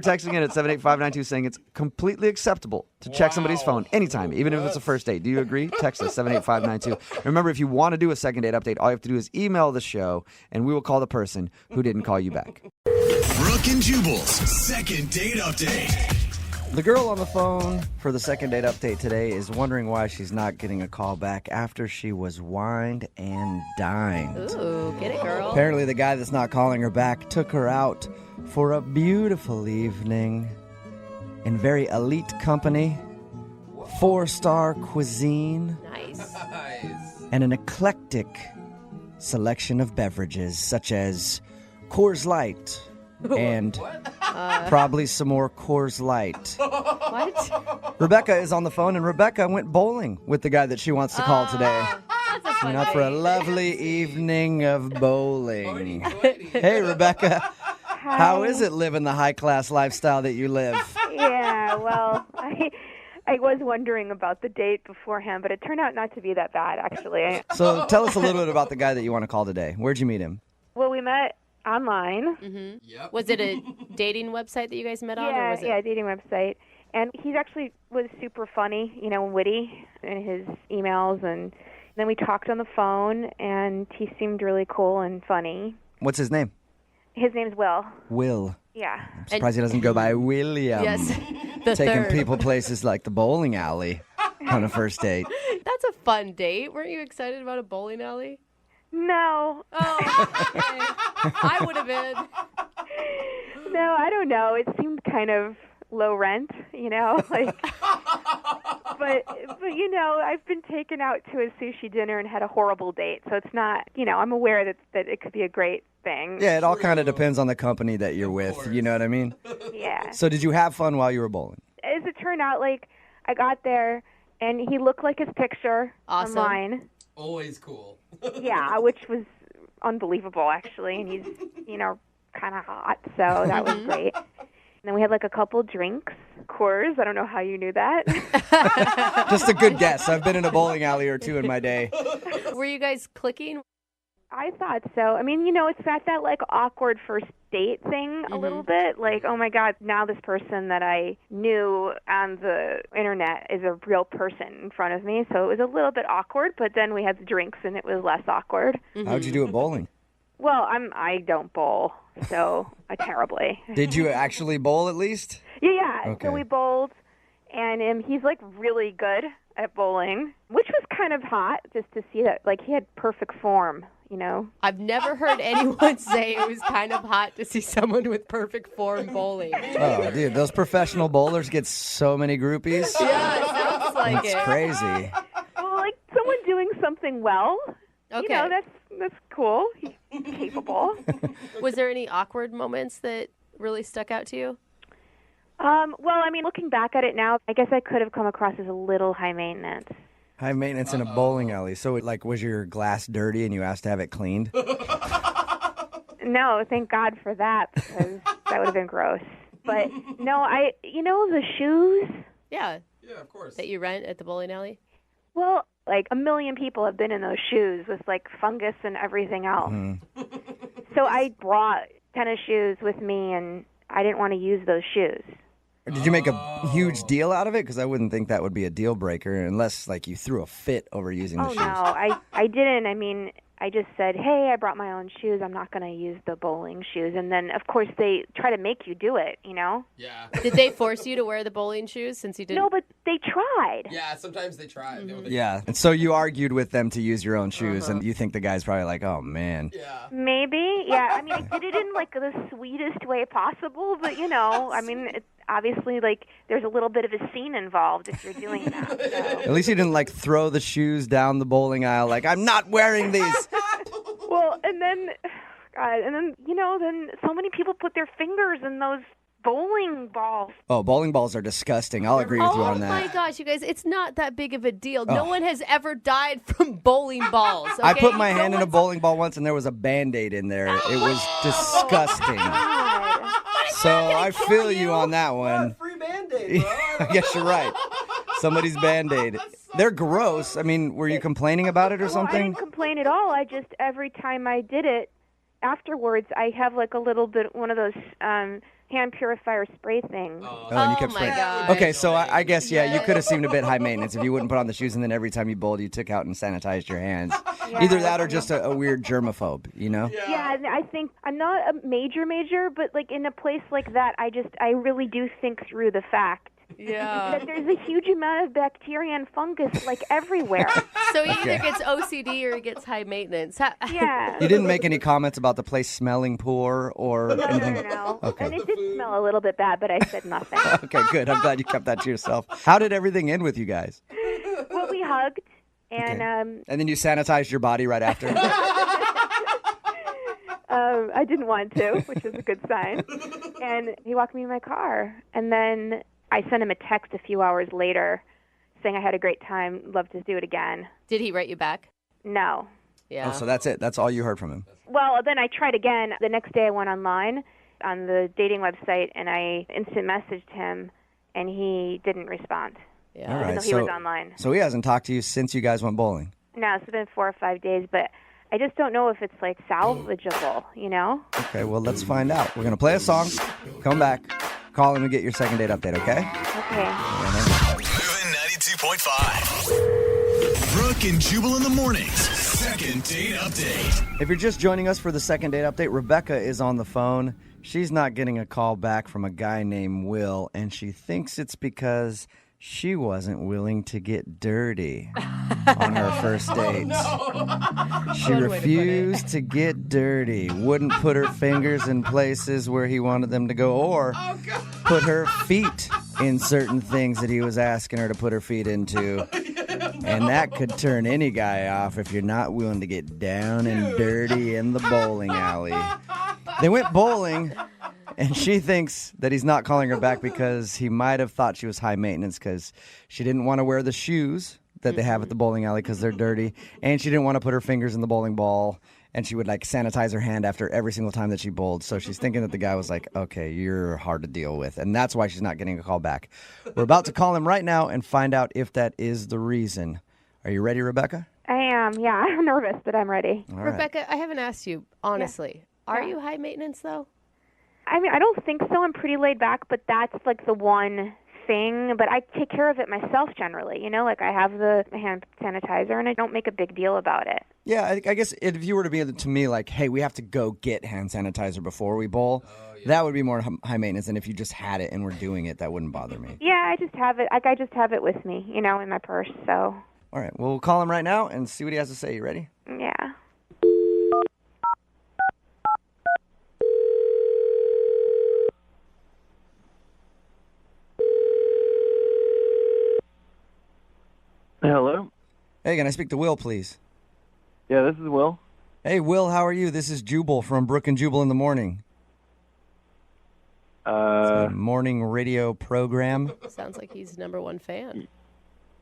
texting in at 78592 saying it's completely acceptable to check somebody's phone anytime, even if it's a first date. Do you agree? Text us 78592. Remember, if you want to do a second date update, all you have to do is email the show, and we will call the person who didn't call you back. Brooke and Jubal's second date update. The girl on the phone for the second date update today is wondering why she's not getting a call back after she was wined and dined. Ooh, get it, girl. Apparently, the guy that's not calling her back took her out for a beautiful evening in very elite company, 4-star cuisine, Nice. and an eclectic selection of beverages such as Coors Light and probably some more Coors Light. What? Rebecca is on the phone, and Rebecca went bowling with the guy that she wants to call today. That's a fun Went out for a date. lovely evening of bowling. Hey, Rebecca. How is it living the high-class lifestyle that you live? Yeah, well, I was wondering about the date beforehand, but it turned out not to be that bad, actually. So tell us a little bit about the guy that you want to call today. Where'd you meet him? Well, we met online. Mm-hmm. Yep. Was it a dating website that you guys met on? Or was it... Yeah, dating website. And he actually was super funny, witty in his emails. And then we talked on the phone, and he seemed really cool and funny. What's his name? His name's Will. Will. Yeah. I'm surprised he doesn't go by William. Yes, the Taking third. people places like the bowling alley on a first date. That's a fun date. Weren't you excited about a bowling alley? No. Oh, okay. I would have been. No, I don't know. It seemed kind of low rent, like. But I've been taken out to a sushi dinner and had a horrible date, so it's not. I'm aware that it could be a great thing. Yeah, it all kind of depends on the company that you're with. You know what I mean? Yeah. So did you have fun while you were bowling? As it turned out, I got there and he looked like his picture Awesome. online. Always cool. Yeah, which was unbelievable actually, and he's kind of hot, so that was great. And then we had a couple drinks. Coors, I don't know how you knew that. Just a good guess. I've been in a bowling alley or two in my day. Were you guys clicking? I thought so. I mean, it's got that awkward first date thing a little bit. Oh my God, now this person that I knew on the internet is a real person in front of me. So it was a little bit awkward, but then we had the drinks and it was less awkward. How'd you do at bowling? Well, I don't bowl, so terribly. Did you actually bowl at least? Yeah. Okay. So we bowled, and he's really good at bowling, which was kind of hot just to see that he had perfect form. I've never heard anyone say it was kind of hot to see someone with perfect form bowling. Oh, dude, those professional bowlers get so many groupies. Yeah, it sounds like It's it. crazy. Well, someone doing something well. Okay. That's cool. He's capable. Was there any awkward moments that really stuck out to you? Well, looking back at it now, I guess I could have come across as a little high maintenance. High maintenance in a bowling alley. So, was your glass dirty and you asked to have it cleaned? No, thank God for that, because that would have been gross. But no, the shoes. Yeah. Yeah, of course. That you rent at the bowling alley? Well, 1 million people have been in those shoes with fungus and everything else. So I brought tennis shoes with me, and I didn't want to use those shoes. Did you make a huge deal out of it? Because I wouldn't think that would be a deal breaker unless you threw a fit over using the shoes. Oh, no, I didn't. I just said, hey, I brought my own shoes. I'm not going to use the bowling shoes. And then, of course, they try to make you do it, Yeah. Did they force you to wear the bowling shoes since you didn't? No, but they tried. Yeah, sometimes they try. Yeah. And so you argued with them to use your own shoes, and you think the guy's probably oh, man. Yeah. Maybe. Yeah, I did it in the sweetest way possible, but, it's obviously, there's a little bit of a scene involved if you're doing that. So. At least you didn't, throw the shoes down the bowling aisle I'm not wearing these. Well, and then, then so many people put their fingers in those bowling balls. Oh, bowling balls are disgusting. I'll agree with you on Oh, that. my gosh, you guys, it's not that big of a deal. No one has ever died from bowling balls, okay? I put my hand in a bowling ball once, and there was a Band-Aid in there. It was disgusting. So I feel you on that one. Free Band-Aid, bro. I guess you're right. Somebody's Band-Aid. They're gross. were you complaining about it or I something? didn't complain at all. I just, every time I did it, afterwards, I have a little bit, one of those hand purifier spray things. Oh, and you kept my spraying. gosh. Okay, so I guess, you could have seemed a bit high maintenance if you wouldn't put on the shoes and then every time you bowled, you took out and sanitized your hands. Yeah. Either that or just a weird germaphobe, Yeah, and I think I'm not a major, but in a place like that, I really do think through the fact that there's a huge amount of bacteria and fungus everywhere. So he either gets OCD or he gets high maintenance. Yeah. You didn't make any comments about the place smelling poor or anything? No. Okay. And it did smell a little bit bad, but I said nothing. Okay, good. I'm glad you kept that to yourself. How did everything end with you guys? Well, we hugged, and And then you sanitized your body right after? I didn't want to, which is a good sign. And he walked me in my car, and then I sent him a text a few hours later saying I had a great time, love to do it again. Did he write you back? No. Yeah. Oh, so that's it. That's all you heard from him. Well, then I tried again. The next day I went online on the dating website, and I instant messaged him, and he didn't respond. Yeah. All right, Even though he was online. So he hasn't talked to you since you guys went bowling? No, it's been 4 or 5 days, but I just don't know if it's like salvageable, you know? Okay, well, let's find out. We're going to play a song, come back, call him and get your second date update, okay? Okay. Moving 92.5. Brooke and Jubal in the mornings. Second date update. If you're just joining us for the second date update, Rebecca is on the phone. She's not getting a call back from a guy named Will, and she thinks it's because she wasn't willing to get dirty on her first date. She refused to get dirty, wouldn't put her fingers in places where he wanted them to go, or put her feet in certain things that he was asking her to put her feet into. And that could turn any guy off if you're not willing to get down and dirty in the bowling alley. They went bowling, and she thinks that he's not calling her back because he might have thought she was high maintenance because she didn't want to wear the shoes that they have at the bowling alley because they're dirty, and she didn't want to put her fingers in the bowling ball, and she would like sanitize her hand after every single time that she bowled. So she's thinking that the guy was like, okay, you're hard to deal with, and that's why she's not getting a call back. We're about to call him right now and find out if that is the reason. Are you ready, Rebecca? I am, yeah. I'm nervous, but I'm ready. All right. Rebecca, I haven't asked you, honestly. Are you high maintenance, though? I mean, I don't think so. I'm pretty laid back, but that's like the one thing. But I take care of it myself generally. You know, like I have the hand sanitizer, and I don't make a big deal about it. Yeah, I guess if you were to be to me like, hey, we have to go get hand sanitizer before we bowl, that would be more high maintenance than if you just had it and were doing it. That wouldn't bother me. Yeah, I just have it. Like I just have it with me, you know, in my purse. So. All right, well, we'll call him right now and see what he has to say. You ready? Yeah. Hello? Hey, can I speak to Will, please? Yeah, this is Will. Hey, Will, how are you? This is Jubal from Brooke and Jubal in the morning. It's a morning radio program. Sounds like he's #1 fan.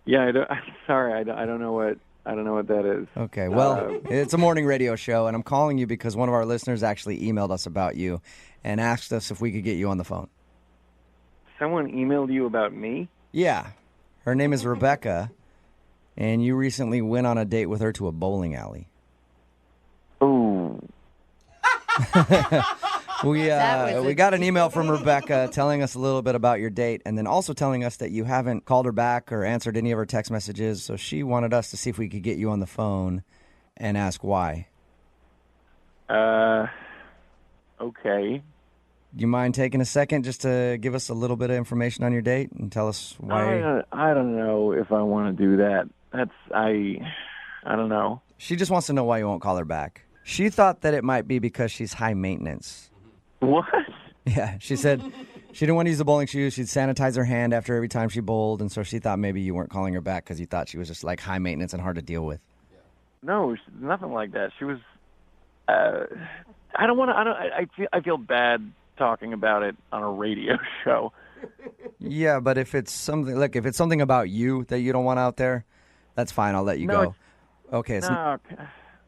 Yeah, I'm sorry, I don't know what that is. Okay, well, it's a morning radio show, and I'm calling you because one of our listeners actually emailed us about you and asked us if we could get you on the phone. Someone emailed you about me? Yeah, her name is Rebecca, and you recently went on a date with her to a bowling alley. Ooh. We got an email from Rebecca telling us a little bit about your date and then also telling us that you haven't called her back or answered any of her text messages. So she wanted us to see if we could get you on the phone and ask why. Okay. Do you mind taking a second just to give us a little bit of information on your date and tell us why? I don't know if I want to do that. I don't know. She just wants to know why you won't call her back. She thought that it might be because she's high maintenance. What? Yeah, she said she didn't want to use the bowling shoes. She'd sanitize her hand after every time she bowled, and so she thought maybe you weren't calling her back because you thought she was just like high maintenance and hard to deal with. No, nothing like that. She was. I don't want to. I feel bad talking about it on a radio show. Yeah, but if it's something about you that you don't want out there, that's fine. I'll let you go. Okay.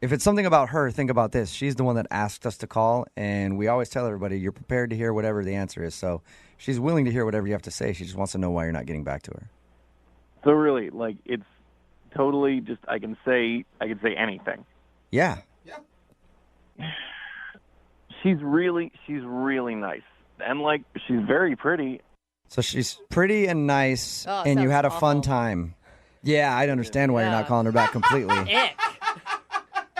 If it's something about her, think about this. She's the one that asked us to call, and we always tell everybody you're prepared to hear whatever the answer is. So she's willing to hear whatever you have to say. She just wants to know why you're not getting back to her. So really, like, it's totally just I can say anything. Yeah. She's really nice, and like she's very pretty. So she's pretty and nice, and you had a fun time. Yeah, I understand why you're not calling her back completely.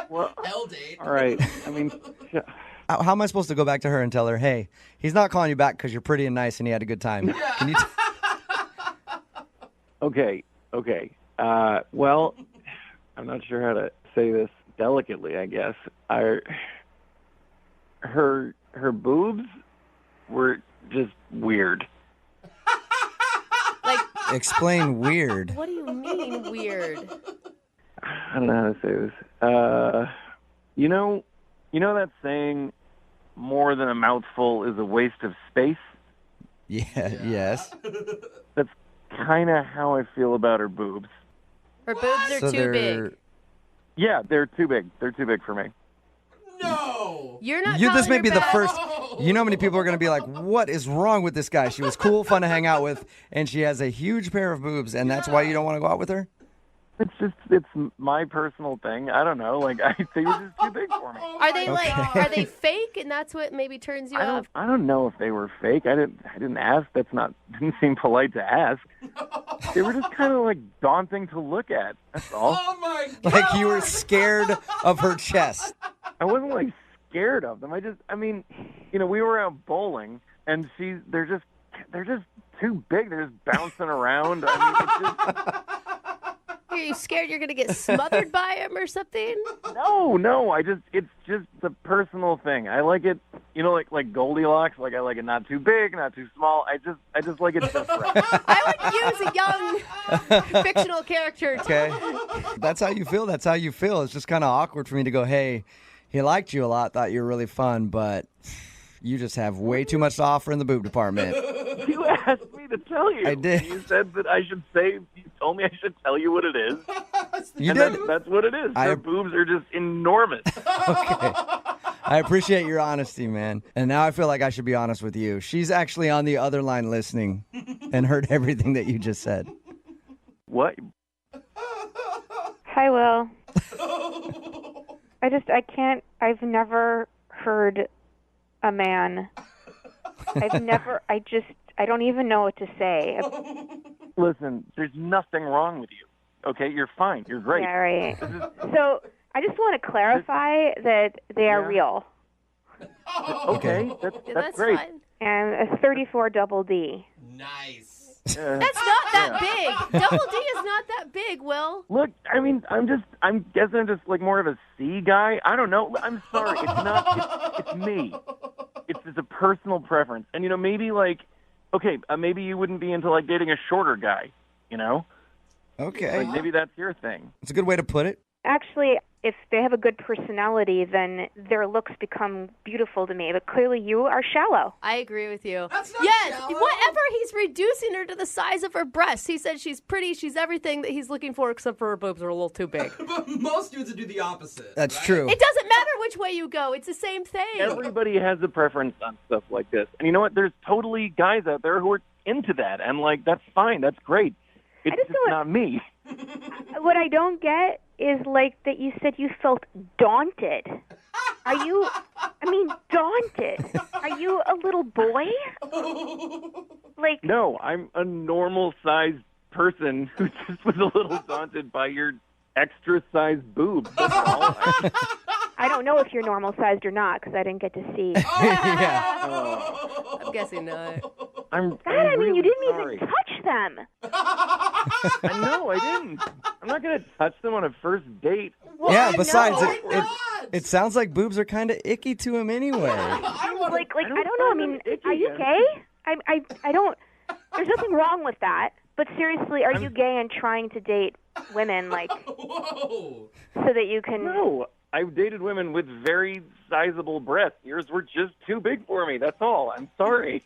Well, all right. I mean, how am I supposed to go back to her and tell her, hey, he's not calling you back because you're pretty and nice and he had a good time? Can you Okay. Well, I'm not sure how to say this delicately, I guess. Her boobs were just weird. Like, explain weird. What do you mean weird? I don't know how to say this. You know that saying, more than a mouthful is a waste of space? Yeah. Yes. That's kind of how I feel about her boobs. Her boobs are too big. Yeah, they're too big. They're too big for me. No! You're not This may be the back. first. You know how many people are going to be like, what is wrong with this guy? She was cool, fun to hang out with, and she has a huge pair of boobs, and that's why you don't want to go out with her? It's my personal thing. I don't know. Like, they were just too big for me. Are they are they fake, and that's what maybe turns you off? I don't know if they were fake. I didn't ask. Didn't seem polite to ask. They were just kind of like daunting to look at. That's all. Oh my God. Like you were scared of her chest. I wasn't like scared of them. We were out bowling, and they're just too big. They're just bouncing around. It's just. Are you scared you're going to get smothered by him or something? No. It's just a personal thing. I like it, like Goldilocks. Like I like it not too big, not too small. I just like it just right. I would use a young fictional character. Okay. That's how you feel. That's how you feel. It's just kind of awkward for me to go, hey, he liked you a lot, thought you were really fun, but you just have way too much to offer in the boob department. You asked me to tell you. I did. You said that I should say. You told me I should tell you what it is. You did. That's what it is. Her boobs are just enormous. Okay. I appreciate your honesty, man. And now I feel like I should be honest with you. She's actually on the other line listening and heard everything that you just said. What? Hi, Will. I've never heard a man. I don't even know what to say. Listen, there's nothing wrong with you. Okay, you're fine. You're great. Yeah, right. So I just want to clarify that they are real. Okay, that's great. Fine. And a 34 double D. Nice. That's not that big. Double D is not that big, Will. Look, I'm guessing I'm just like more of a C guy. I don't know. I'm sorry. It's not. It's me. It's just a personal preference. And, maybe maybe you wouldn't be into like dating a shorter guy, Okay. Like maybe that's your thing. It's a good way to put it. Actually, if they have a good personality, then their looks become beautiful to me. But clearly you are shallow. I agree with you. That's not yes, shallow. whatever. He's reducing her to the size of her breasts. He said she's pretty. She's everything that he's looking for, except for her boobs are a little too big. But most dudes would do the opposite. That's right? true. It doesn't matter which way you go. It's the same thing. Everybody has a preference on stuff like this. And you know what? There's totally guys out there who are into that. And, that's fine. That's great. It's just not me. What I don't get is that you said you felt daunted. Are you, daunted? Are you a little boy? No, I'm a normal-sized person who just was a little daunted by your extra-sized boobs. That's all. I don't know if you're normal-sized or not because I didn't get to see. Yeah. I'm guessing not. I'm you didn't sorry. even touch them. No, I didn't. I'm not going to touch them on a first date. Yeah, besides, No. it sounds like boobs are kind of icky to him anyway. I don't know. Are you gay? I don't. There's nothing wrong with that. But seriously, are you gay and trying to date women Whoa. so that you can? No, I've dated women with very sizable breasts. Yours were just too big for me. That's all. I'm sorry.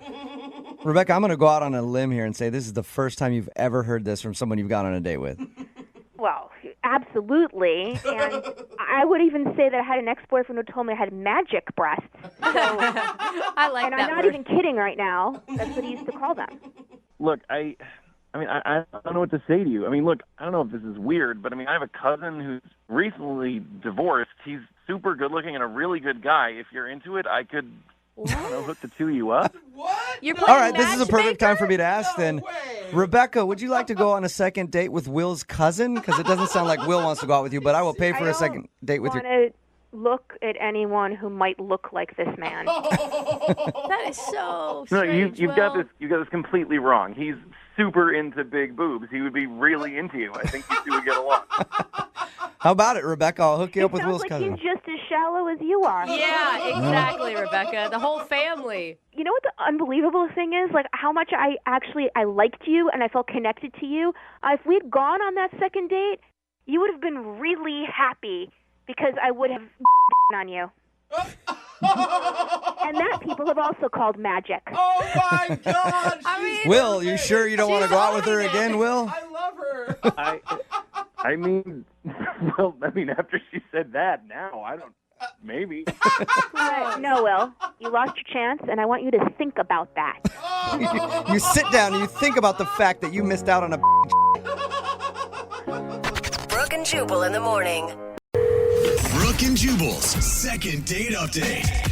Rebecca, I'm going to go out on a limb here and say this is the first time you've ever heard this from someone you've gone on a date with. Well, absolutely. And I would even say that I had an ex-boyfriend who told me I had magic breasts. So, I like and that I'm not word. even kidding right now. That's what he used to call them. Look, I don't know what to say to you. Look, I don't know if this is weird, but I have a cousin who's recently divorced. He's super good looking and a really good guy. If you're into it, I could, hook the two of you up. What? You're playing All right, this is a perfect time matchmaker? for me to ask then. way. Rebecca, would you like to go on a second date with Will's cousin? Because it doesn't sound like Will wants to go out with you, but I will pay for a second date with I your... don't want to look at anyone who might look like this man. That is so No, strange, you've got Will. this. You got this completely wrong. He's super into big boobs. He would be really into you. I think you two would get along. How about it, Rebecca? I'll hook you up with Sounds Will's like cousin. he's just as shallow as you are. Yeah, exactly, Rebecca. The whole family. You know what the unbelievable thing is? How much I liked you and I felt connected to you. If we'd gone on that second date, you would have been really happy because I would have on you. And that people have also called magic. Oh my God! Will, you sure you don't want to she's go out with her owning it. again, Will? I love her. After she said that, now I don't. Maybe. No, Will. You lost your chance, and I want you to think about that. You sit down and you think about the fact that you missed out on a Brooke and Jubal in the morning. Brooke and Jubal's second date update.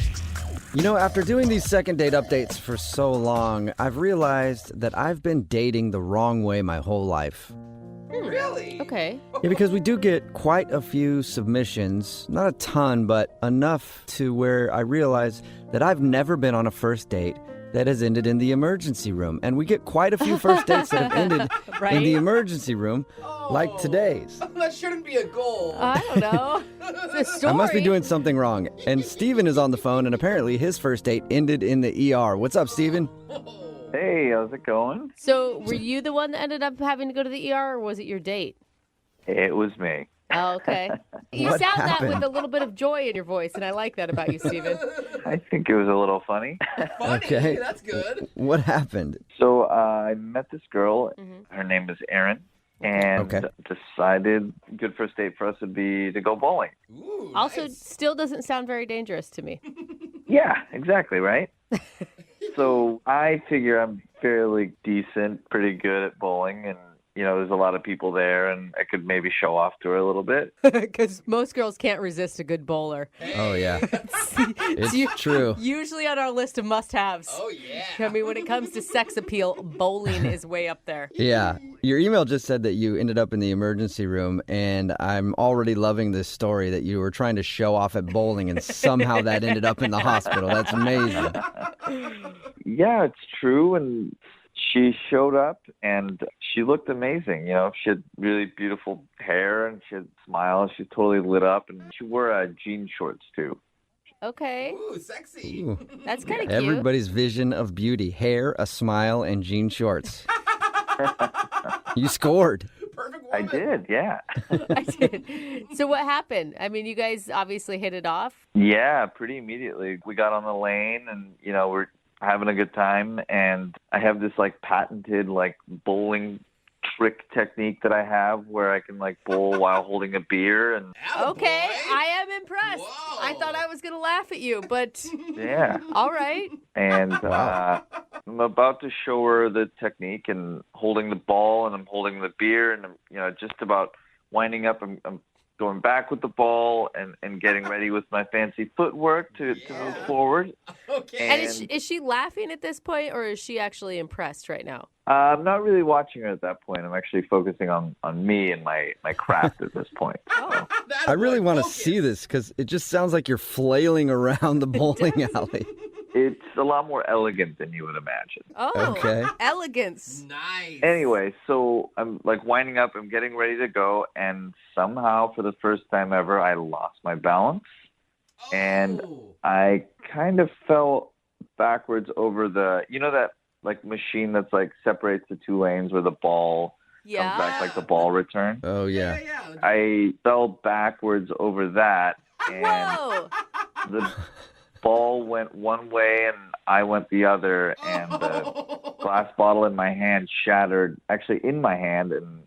You know, after doing these second date updates for so long, I've realized that I've been dating the wrong way my whole life. Really? Okay. Yeah, because we do get quite a few submissions, not a ton, but enough to where I realize that I've never been on a first date that has ended in the emergency room. And we get quite a few first dates that have ended in the emergency room, like today's. That shouldn't be a goal. I don't know. It's a story. I must be doing something wrong. And Steven is on the phone, and apparently his first date ended in the ER. What's up, Steven? Hey, how's it going? So, were you the one that ended up having to go to the ER, or was it your date? It was me. Oh, okay. You What sound happened? that with a little bit of joy in your voice, and I like that about you, Steven. I think it was a little funny. Okay. That's good. What happened? So I met this girl. Her name is Erin. And Okay. decided good first date for us would be to go bowling. Ooh, Also, nice. still doesn't sound very dangerous to me. Yeah, exactly, right? So I figure I'm fairly decent, pretty good at bowling, and there's a lot of people there, and I could maybe show off to her a little bit. Because most girls can't resist a good bowler. Oh, yeah. It's It's true. Usually on our list of must-haves. Oh, yeah. I mean, when it comes to sex appeal, bowling is way up there. Yeah. Your email just said that you ended up in the emergency room, and I'm already loving this story that you were trying to show off at bowling, and somehow that ended up in the hospital. That's amazing. Yeah, it's true, and she showed up, and she looked amazing. She had really beautiful hair, and she had a smile. She totally lit up, and she wore jean shorts, too. Okay. Ooh, sexy. Ooh. That's kind of cute. Everybody's vision of beauty: hair, a smile, and jean shorts. You scored. Perfect woman. I did, yeah. I did. So what happened? I mean, you guys obviously hit it off. Yeah, pretty immediately. We got on the lane, and, we're having a good time, and I have this patented bowling trick technique that I have where I can bowl while holding a beer, and Okay, I am impressed. Whoa. I thought I was going to laugh at you, but yeah. all right. And I'm about to show her the technique and holding the ball, and I'm holding the beer, and I'm just about winding up. I'm going back with the ball and getting ready with my fancy footwork to move forward. Okay. And is she laughing at this point, or is she actually impressed right now? I'm not really watching her at that point. I'm actually focusing on me and my craft at this point. Oh, I really want to see this because it just sounds like you're flailing around the bowling alley. It's a lot more elegant than you would imagine. oh, Okay. elegance. Nice. Anyway, so I'm winding up, I'm getting ready to go, and somehow for the first time ever, I lost my balance, and I kind of fell backwards over that machine that's separates the two lanes where the ball Yeah. comes back, the ball return. Oh, yeah. Yeah. I fell backwards over that, and Whoa. the ball went one way and I went the other, and the glass bottle in my hand shattered, actually in my hand, and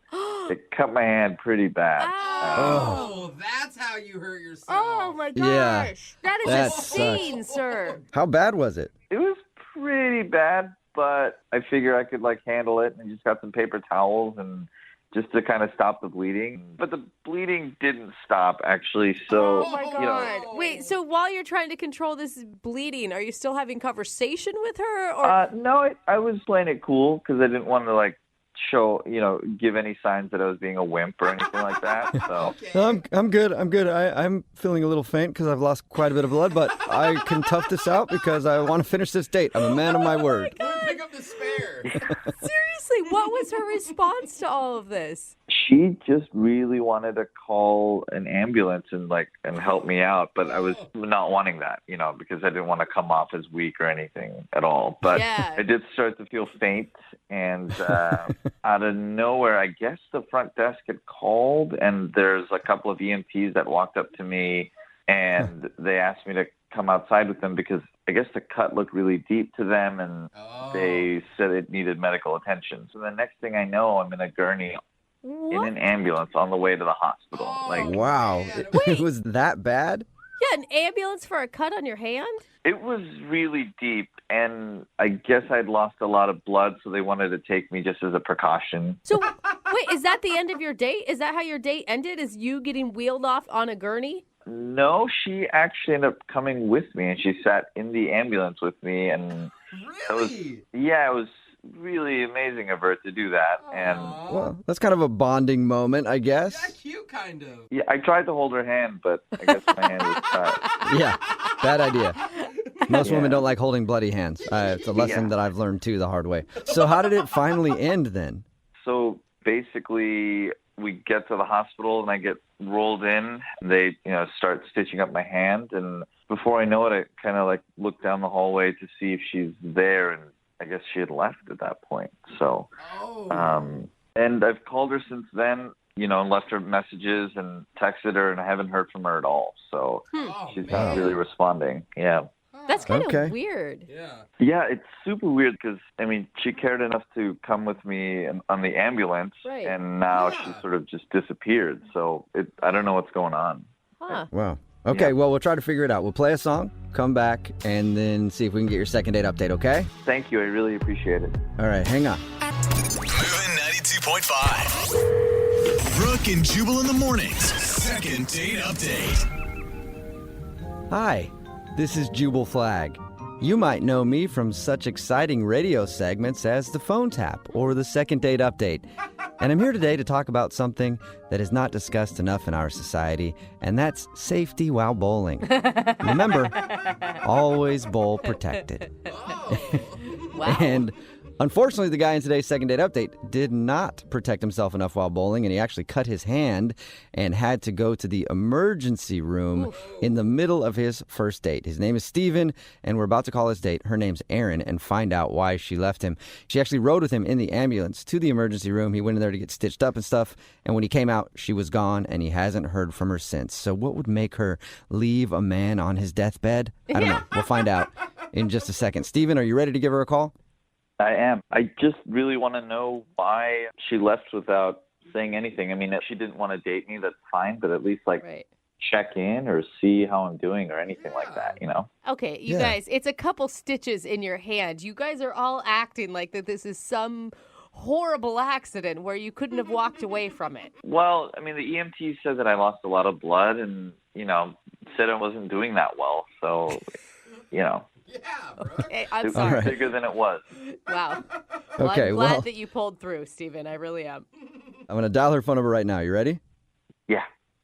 it cut my hand pretty bad. Oh, that's how you hurt yourself. Oh my gosh. Yeah. That is That a scene, sir. How bad was it? It was pretty bad, but I figure I could handle it, and just got some paper towels and just to kind of stop the bleeding. But the bleeding didn't stop, actually. So, Oh my god. Wait, so while you're trying to control this bleeding, are you still having conversation with her, or no, I was playing it cool because I didn't want to show, give any signs that I was being a wimp or anything like that. So No, I'm good. I'm good. I'm feeling a little faint because I've lost quite a bit of blood, but I can tough this out because I want to finish this date. I'm a man of my word. Pick up the spare. seriously, what was her response to all of this? she just really wanted to call an ambulance and help me out, but I was not wanting that, because I didn't want to come off as weak or anything at all. But Yeah. I did start to feel faint, and out of nowhere, I guess the front desk had called, and there's a couple of EMTs that walked up to me, and they asked me to come outside with them because I guess the cut looked really deep to them, and they said it needed medical attention. So the next thing I know, I'm in a gurney in an ambulance on the way to the hospital. Wow. It was that bad? Yeah, an ambulance for a cut on your hand? It was really deep, and I guess I'd lost a lot of blood, so they wanted to take me just as a precaution. So, wait, is that the end of your date? Is that how your date ended? Is you getting wheeled off on a gurney? No, she actually ended up coming with me, and she sat in the ambulance with me, and Really? it was really amazing of her to do that. And Well, that's kind of a bonding moment, I guess. Yeah, cute, kind of. yeah, I tried to hold her hand, but I guess my hand was cut. Yeah, bad idea. Most Yeah. women don't like holding bloody hands. It's a lesson that I've learned, too, the hard way. So how did it finally end, then? So basically, we get to the hospital, and I get rolled in. They, start stitching up my hand, and before I know it, I kind of look down the hallway to see if she's there, and I guess she had left at that point. So, and I've called her since then, and left her messages and texted her, and I haven't heard from her at all. So she's not really responding. Yeah. That's kind Okay. of weird. Yeah, it's super weird because, she cared enough to come with me on the ambulance, Right. and now she sort of just disappeared. So I don't know what's going on. Huh. Wow. Okay, well, we'll try to figure it out. We'll play a song, come back, and then see if we can get your second date update, okay? Thank you. I really appreciate it. All right, hang on. Moving 92.5. Brooke and Jubal in the mornings. Second date update. Hi, this is Jubal Flag. You might know me from such exciting radio segments as the phone tap or the second date update. And I'm here today to talk about something that is not discussed enough in our society, and that's safety while bowling. Remember, always bowl protected. Wow. And unfortunately, the guy in today's second date update did not protect himself enough while bowling, and he actually cut his hand and had to go to the emergency room in the middle of his first date. His name is Steven, and we're about to call his date. Her name's Erin, and find out why she left him. She actually rode with him in the ambulance to the emergency room. He went in there to get stitched up and stuff, and when he came out, she was gone, and he hasn't heard from her since. So what would make her leave a man on his deathbed? I don't know. We'll find out in just a second. Steven, are you ready to give her a call? I am. I just really want to know why she left without saying anything. If she didn't want to date me, that's fine, but at least check in or see how I'm doing or anything like that, Okay, you guys, it's a couple stitches in your hand. You guys are all acting like that this is some horrible accident where you couldn't have walked away from it. Well, the EMT said that I lost a lot of blood and, said I wasn't doing that well. So, Yeah, bro. Okay, I'm it sorry. was bigger than it was. Wow. Well, Okay, I'm glad well- that you pulled through, Steven. I really am. I'm going to dial her phone number right now. You ready? Yeah.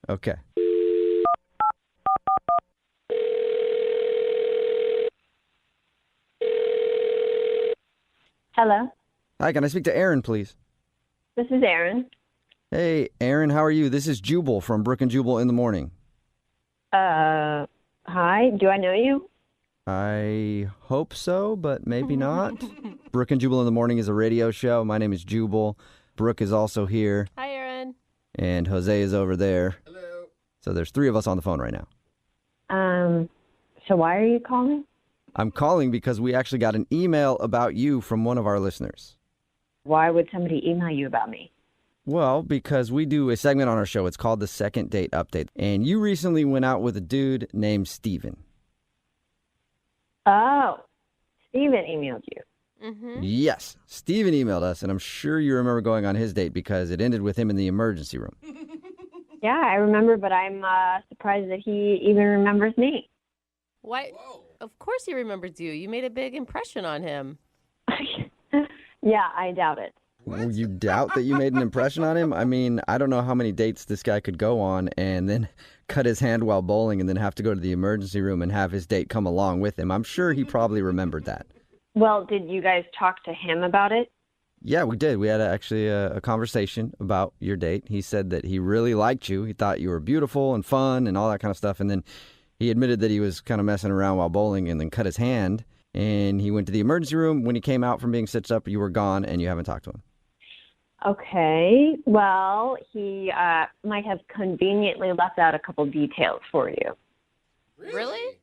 Okay. Hello, Hi, can I speak to Erin, please? this is Erin. Hey, Erin, how are you? This is Jubal from Brooke and Jubal in the morning. Hi, do I know you? I hope so, but maybe not. Brooke and Jubal in the morning is a radio show. My name is Jubal. Brooke is also here, Hi, Aaron. and Jose is over there. Hello. So there's three of us on the phone right now. So why are you calling? I'm calling because we actually got an email about you from one of our listeners. Why would somebody email you about me? Well, because we do a segment on our show. It's called the Second Date Update. And you recently went out with a dude named Steven. Oh, Steven emailed you. Mm-hmm. Yes, Steven emailed us, and I'm sure you remember going on his date because it ended with him in the emergency room. Yeah, I remember, but I'm surprised that he even remembers me. Why? Of course he remembers you. You made a big impression on him. Yeah, I doubt it. Well, you doubt that you made an impression on him? I don't know how many dates this guy could go on and then cut his hand while bowling and then have to go to the emergency room and have his date come along with him. I'm sure he probably remembered that. Well, did you guys talk to him about it? Yeah, we did. We had actually a conversation about your date. He said that he really liked you. He thought you were beautiful and fun and all that kind of stuff. And then he admitted that he was kind of messing around while bowling and then cut his hand. And he went to the emergency room. When he came out from being stitched up, you were gone and you haven't talked to him. Okay. Well, he might have conveniently left out a couple details for you. Really?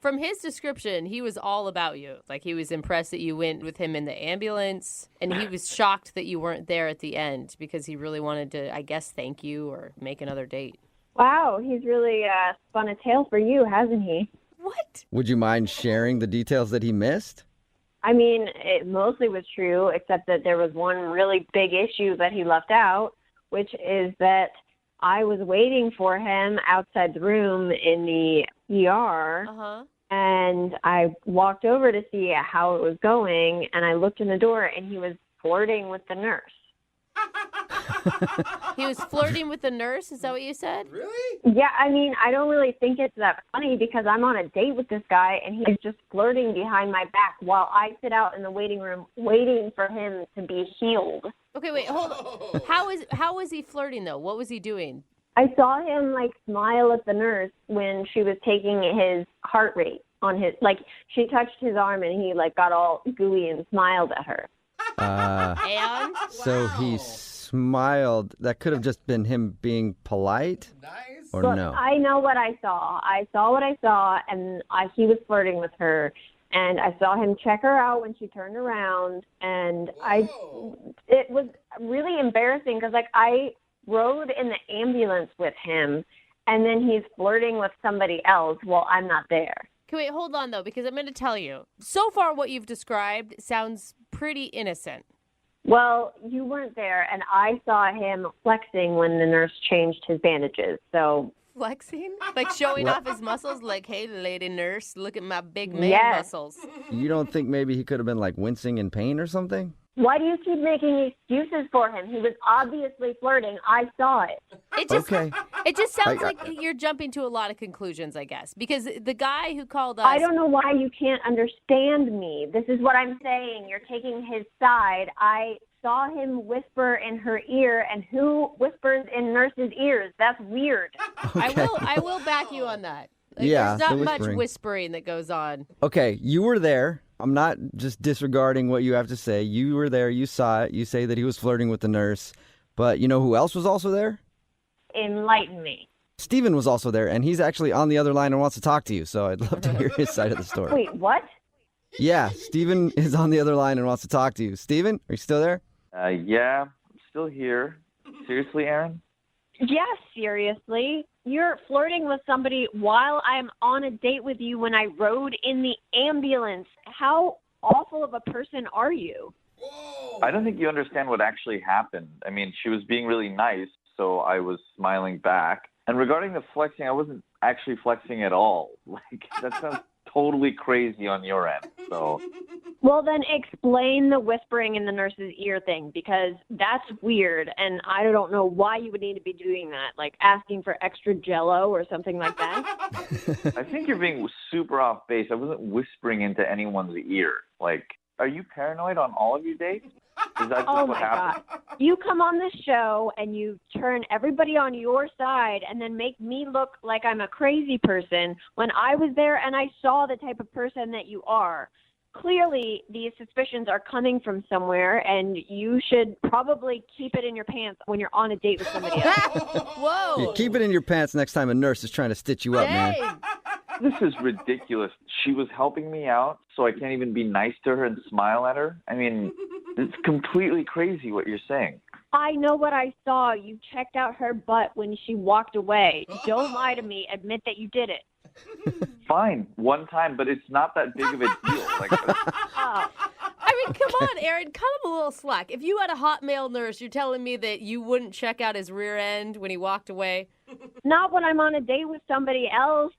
From his description, he was all about you. Like, he was impressed that you went with him in the ambulance, and he was shocked that you weren't there at the end because he really wanted to, I guess, thank you or make another date. Wow, he's really spun a tale for you, hasn't he? What? Would you mind sharing the details that he missed? I mean, it mostly was true, except that there was one really big issue that he left out, which is that I was waiting for him outside the room in the ER, and I walked over to see how it was going, and I looked in the door, and he was flirting with the nurse. He was flirting with the nurse? Is that what you said? Really? Yeah, I mean, I don't really think it's that funny because I'm on a date with this guy, and he's just flirting behind my back while I sit out in the waiting room waiting for him to be healed. Okay, wait, hold on. How was he flirting, though? What was he doing? I saw him, smile at the nurse when she was taking his heart rate on his, she touched his arm, and he, got all gooey and smiled at her. And? So he smiled. That could have just been him being polite? Nice. Or Look, no? I know what I saw. I saw what I saw, and he was flirting with her. And I saw him check her out when she turned around, and it was really embarrassing because, I rode in the ambulance with him, and then he's flirting with somebody else while I'm not there. Okay, wait, hold on, though, because I'm going to tell you. So far, what you've described sounds pretty innocent. Well, you weren't there, and I saw him flexing when the nurse changed his bandages, so... Flexing? Like showing off his muscles? Like, hey, lady nurse, look at my big man muscles. You don't think maybe he could have been, wincing in pain or something? Why do you keep making excuses for him? He was obviously flirting. I saw it. It just sounds like you're jumping to a lot of conclusions, I guess. Because the guy who called us... I don't know why you can't understand me. This is what I'm saying. You're taking his side. I saw him whisper in her ear, and who whispers in nurses' ears? That's weird. Okay. I will back you on that. Yeah, there's not the much whispering. whispering that goes on. Okay, you were there. I'm not just disregarding what you have to say. You were there. You saw it. You say that he was flirting with the nurse. But you know who else was also there? Enlighten me. Steven was also there, and he's actually on the other line and wants to talk to you. So I'd love to hear his side of the story. Wait, what? Yeah, Steven is on the other line and wants to talk to you. Steven, are you still there? Yeah, I'm still here. Seriously, Aaron? Yes, seriously. You're flirting with somebody while I'm on a date with you when I rode in the ambulance. How awful of a person are you? I don't think you understand what actually happened. I mean, she was being really nice, so I was smiling back. And regarding the flexing, I wasn't actually flexing at all. That sounds totally crazy on your end. So, Well, then explain the whispering in the nurse's ear thing, because that's weird, and I don't know why you would need to be doing that, like asking for extra Jell-O or something like that. I think you're being super off base. I wasn't whispering into anyone's ear. Are you paranoid on all of your dates? Is that just Oh, what my happened? God. You come on this show and you turn everybody on your side and then make me look like I'm a crazy person when I was there and I saw the type of person that you are. Clearly, these suspicions are coming from somewhere, and you should probably keep it in your pants when you're on a date with somebody else. Whoa! Yeah, keep it in your pants next time a nurse is trying to stitch you up, man. This is ridiculous. She was helping me out, so I can't even be nice to her and smile at her. I mean, it's completely crazy what you're saying. I know what I saw. You checked out her butt when she walked away. Don't lie to me. Admit that you did it. Fine, one time, but it's not that big of a deal. I mean, come on, Aaron, cut him a little slack. If you had a hot male nurse, you're telling me that you wouldn't check out his rear end when he walked away? Not when I'm on a date with somebody else.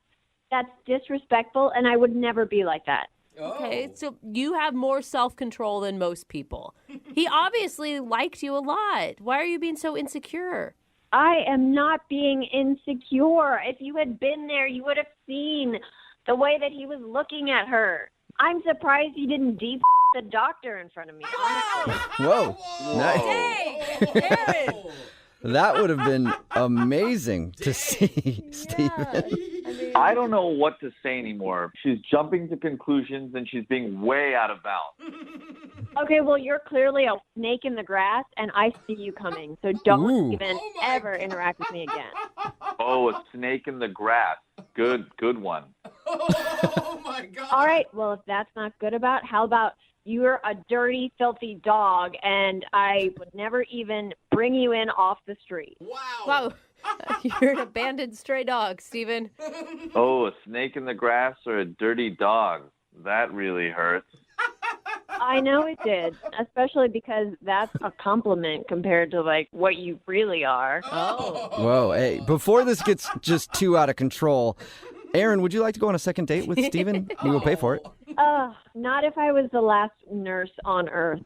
That's disrespectful, and I would never be like that. Okay, so you have more self-control than most people. He obviously liked you a lot. Why are you being so insecure? I am not being insecure. If you had been there, you would have seen the way that he was looking at her. I'm surprised he didn't deep the doctor in front of me, honestly. Whoa. Nice. Hey, Aaron! That would have been amazing to see, Steven. I don't know what to say anymore. She's jumping to conclusions, and she's being way out of bounds. Okay, well, you're clearly a snake in the grass, and I see you coming. So don't even ever interact with me again. Oh, a snake in the grass. Good one. Oh, my God. All right, well, if that's not good how about you're a dirty, filthy dog, and I would never even bring you in off the street. Wow. You're an abandoned stray dog, Steven. Oh, a snake in the grass or a dirty dog. That really hurts. I know it did, especially because that's a compliment compared to like what you really are. Oh. Whoa, hey, before this gets just too out of control, Aaron, would you like to go on a second date with Steven? We will pay for it. Not if I was the last nurse on Earth.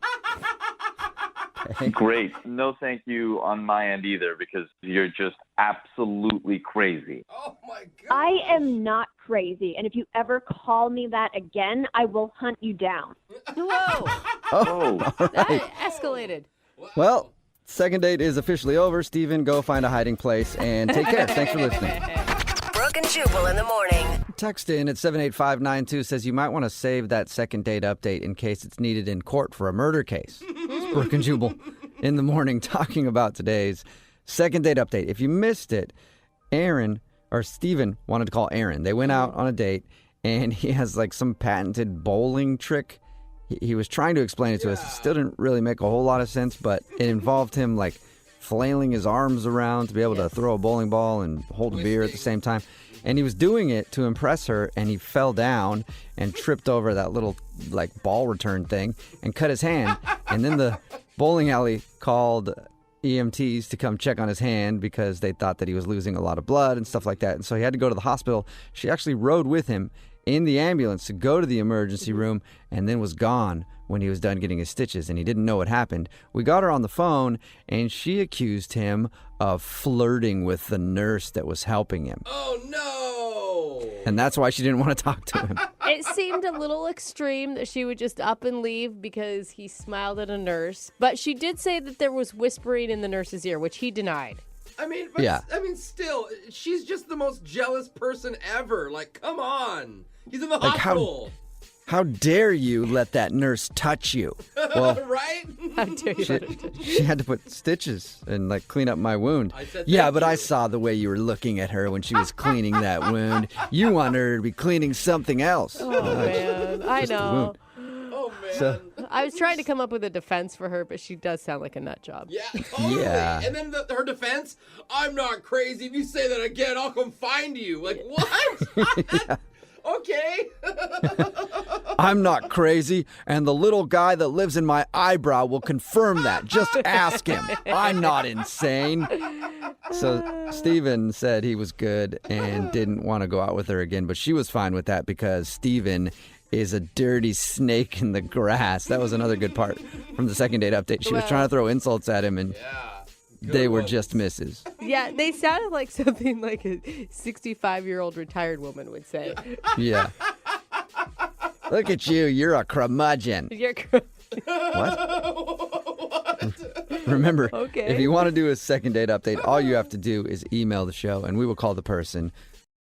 Great. No thank you on my end either, because you're just absolutely crazy. Oh my God. I am not crazy, and if you ever call me that again, I will hunt you down. Whoa. Oh, all That right. escalated. Well, second date is officially over. Steven, go find a hiding place and take care. Thanks for listening. Brooke and Jubal in the morning. Text in at 78592 says you might want to save that second date update in case it's needed in court for a murder case. It's Brooke and Jubal in the morning talking about today's second date update. If you missed it, Steven wanted to call Aaron. They went out on a date and he has like some patented bowling trick. He was trying to explain it to us. It still didn't really make a whole lot of sense, but it involved him like flailing his arms around to be able to throw a bowling ball and hold a beer at the same time. And he was doing it to impress her, and he fell down and tripped over that little like ball return thing and cut his hand. And then the bowling alley called EMTs to come check on his hand because they thought that he was losing a lot of blood and stuff like that. And so he had to go to the hospital. She actually rode with him in the ambulance to go to the emergency room and then was gone when he was done getting his stitches, and he didn't know what happened. We got her on the phone, and she accused him of flirting with the nurse that was helping him. Oh, no. And that's why she didn't want to talk to him. It seemed a little extreme that she would just up and leave because he smiled at a nurse. But she did say that there was whispering in the nurse's ear, which he denied. I mean, still, she's just the most jealous person ever. Like, come on. He's in the hospital. How dare you let that nurse touch you? Well, right? How dare you let her touch she had to put stitches and like clean up my wound. I said Yeah, thank but I you. saw the way you were looking at her when she was cleaning that wound. You wanted her to be cleaning something else. Oh, man. I Just the know. wound. Oh, man. So- I was trying to come up with a defense for her, but she does sound like a nut job. Yeah, totally. Yeah. And then her defense, I'm not crazy. If you say that again, I'll come find you. Like, what? Okay. I'm not crazy, and the little guy that lives in my eyebrow will confirm that. Just ask him. I'm not insane. So Steven said he was good and didn't want to go out with her again, but she was fine with that because Steven is a dirty snake in the grass. That was another good part from the second date update. She was trying to throw insults at him, and they were just misses. Yeah, they sounded like something like a 65-year-old retired woman would say. Yeah. Look at you. You're a curmudgeon. You're Remember, Okay. if you want to do a second date update, all you have to do is email the show, and we will call the person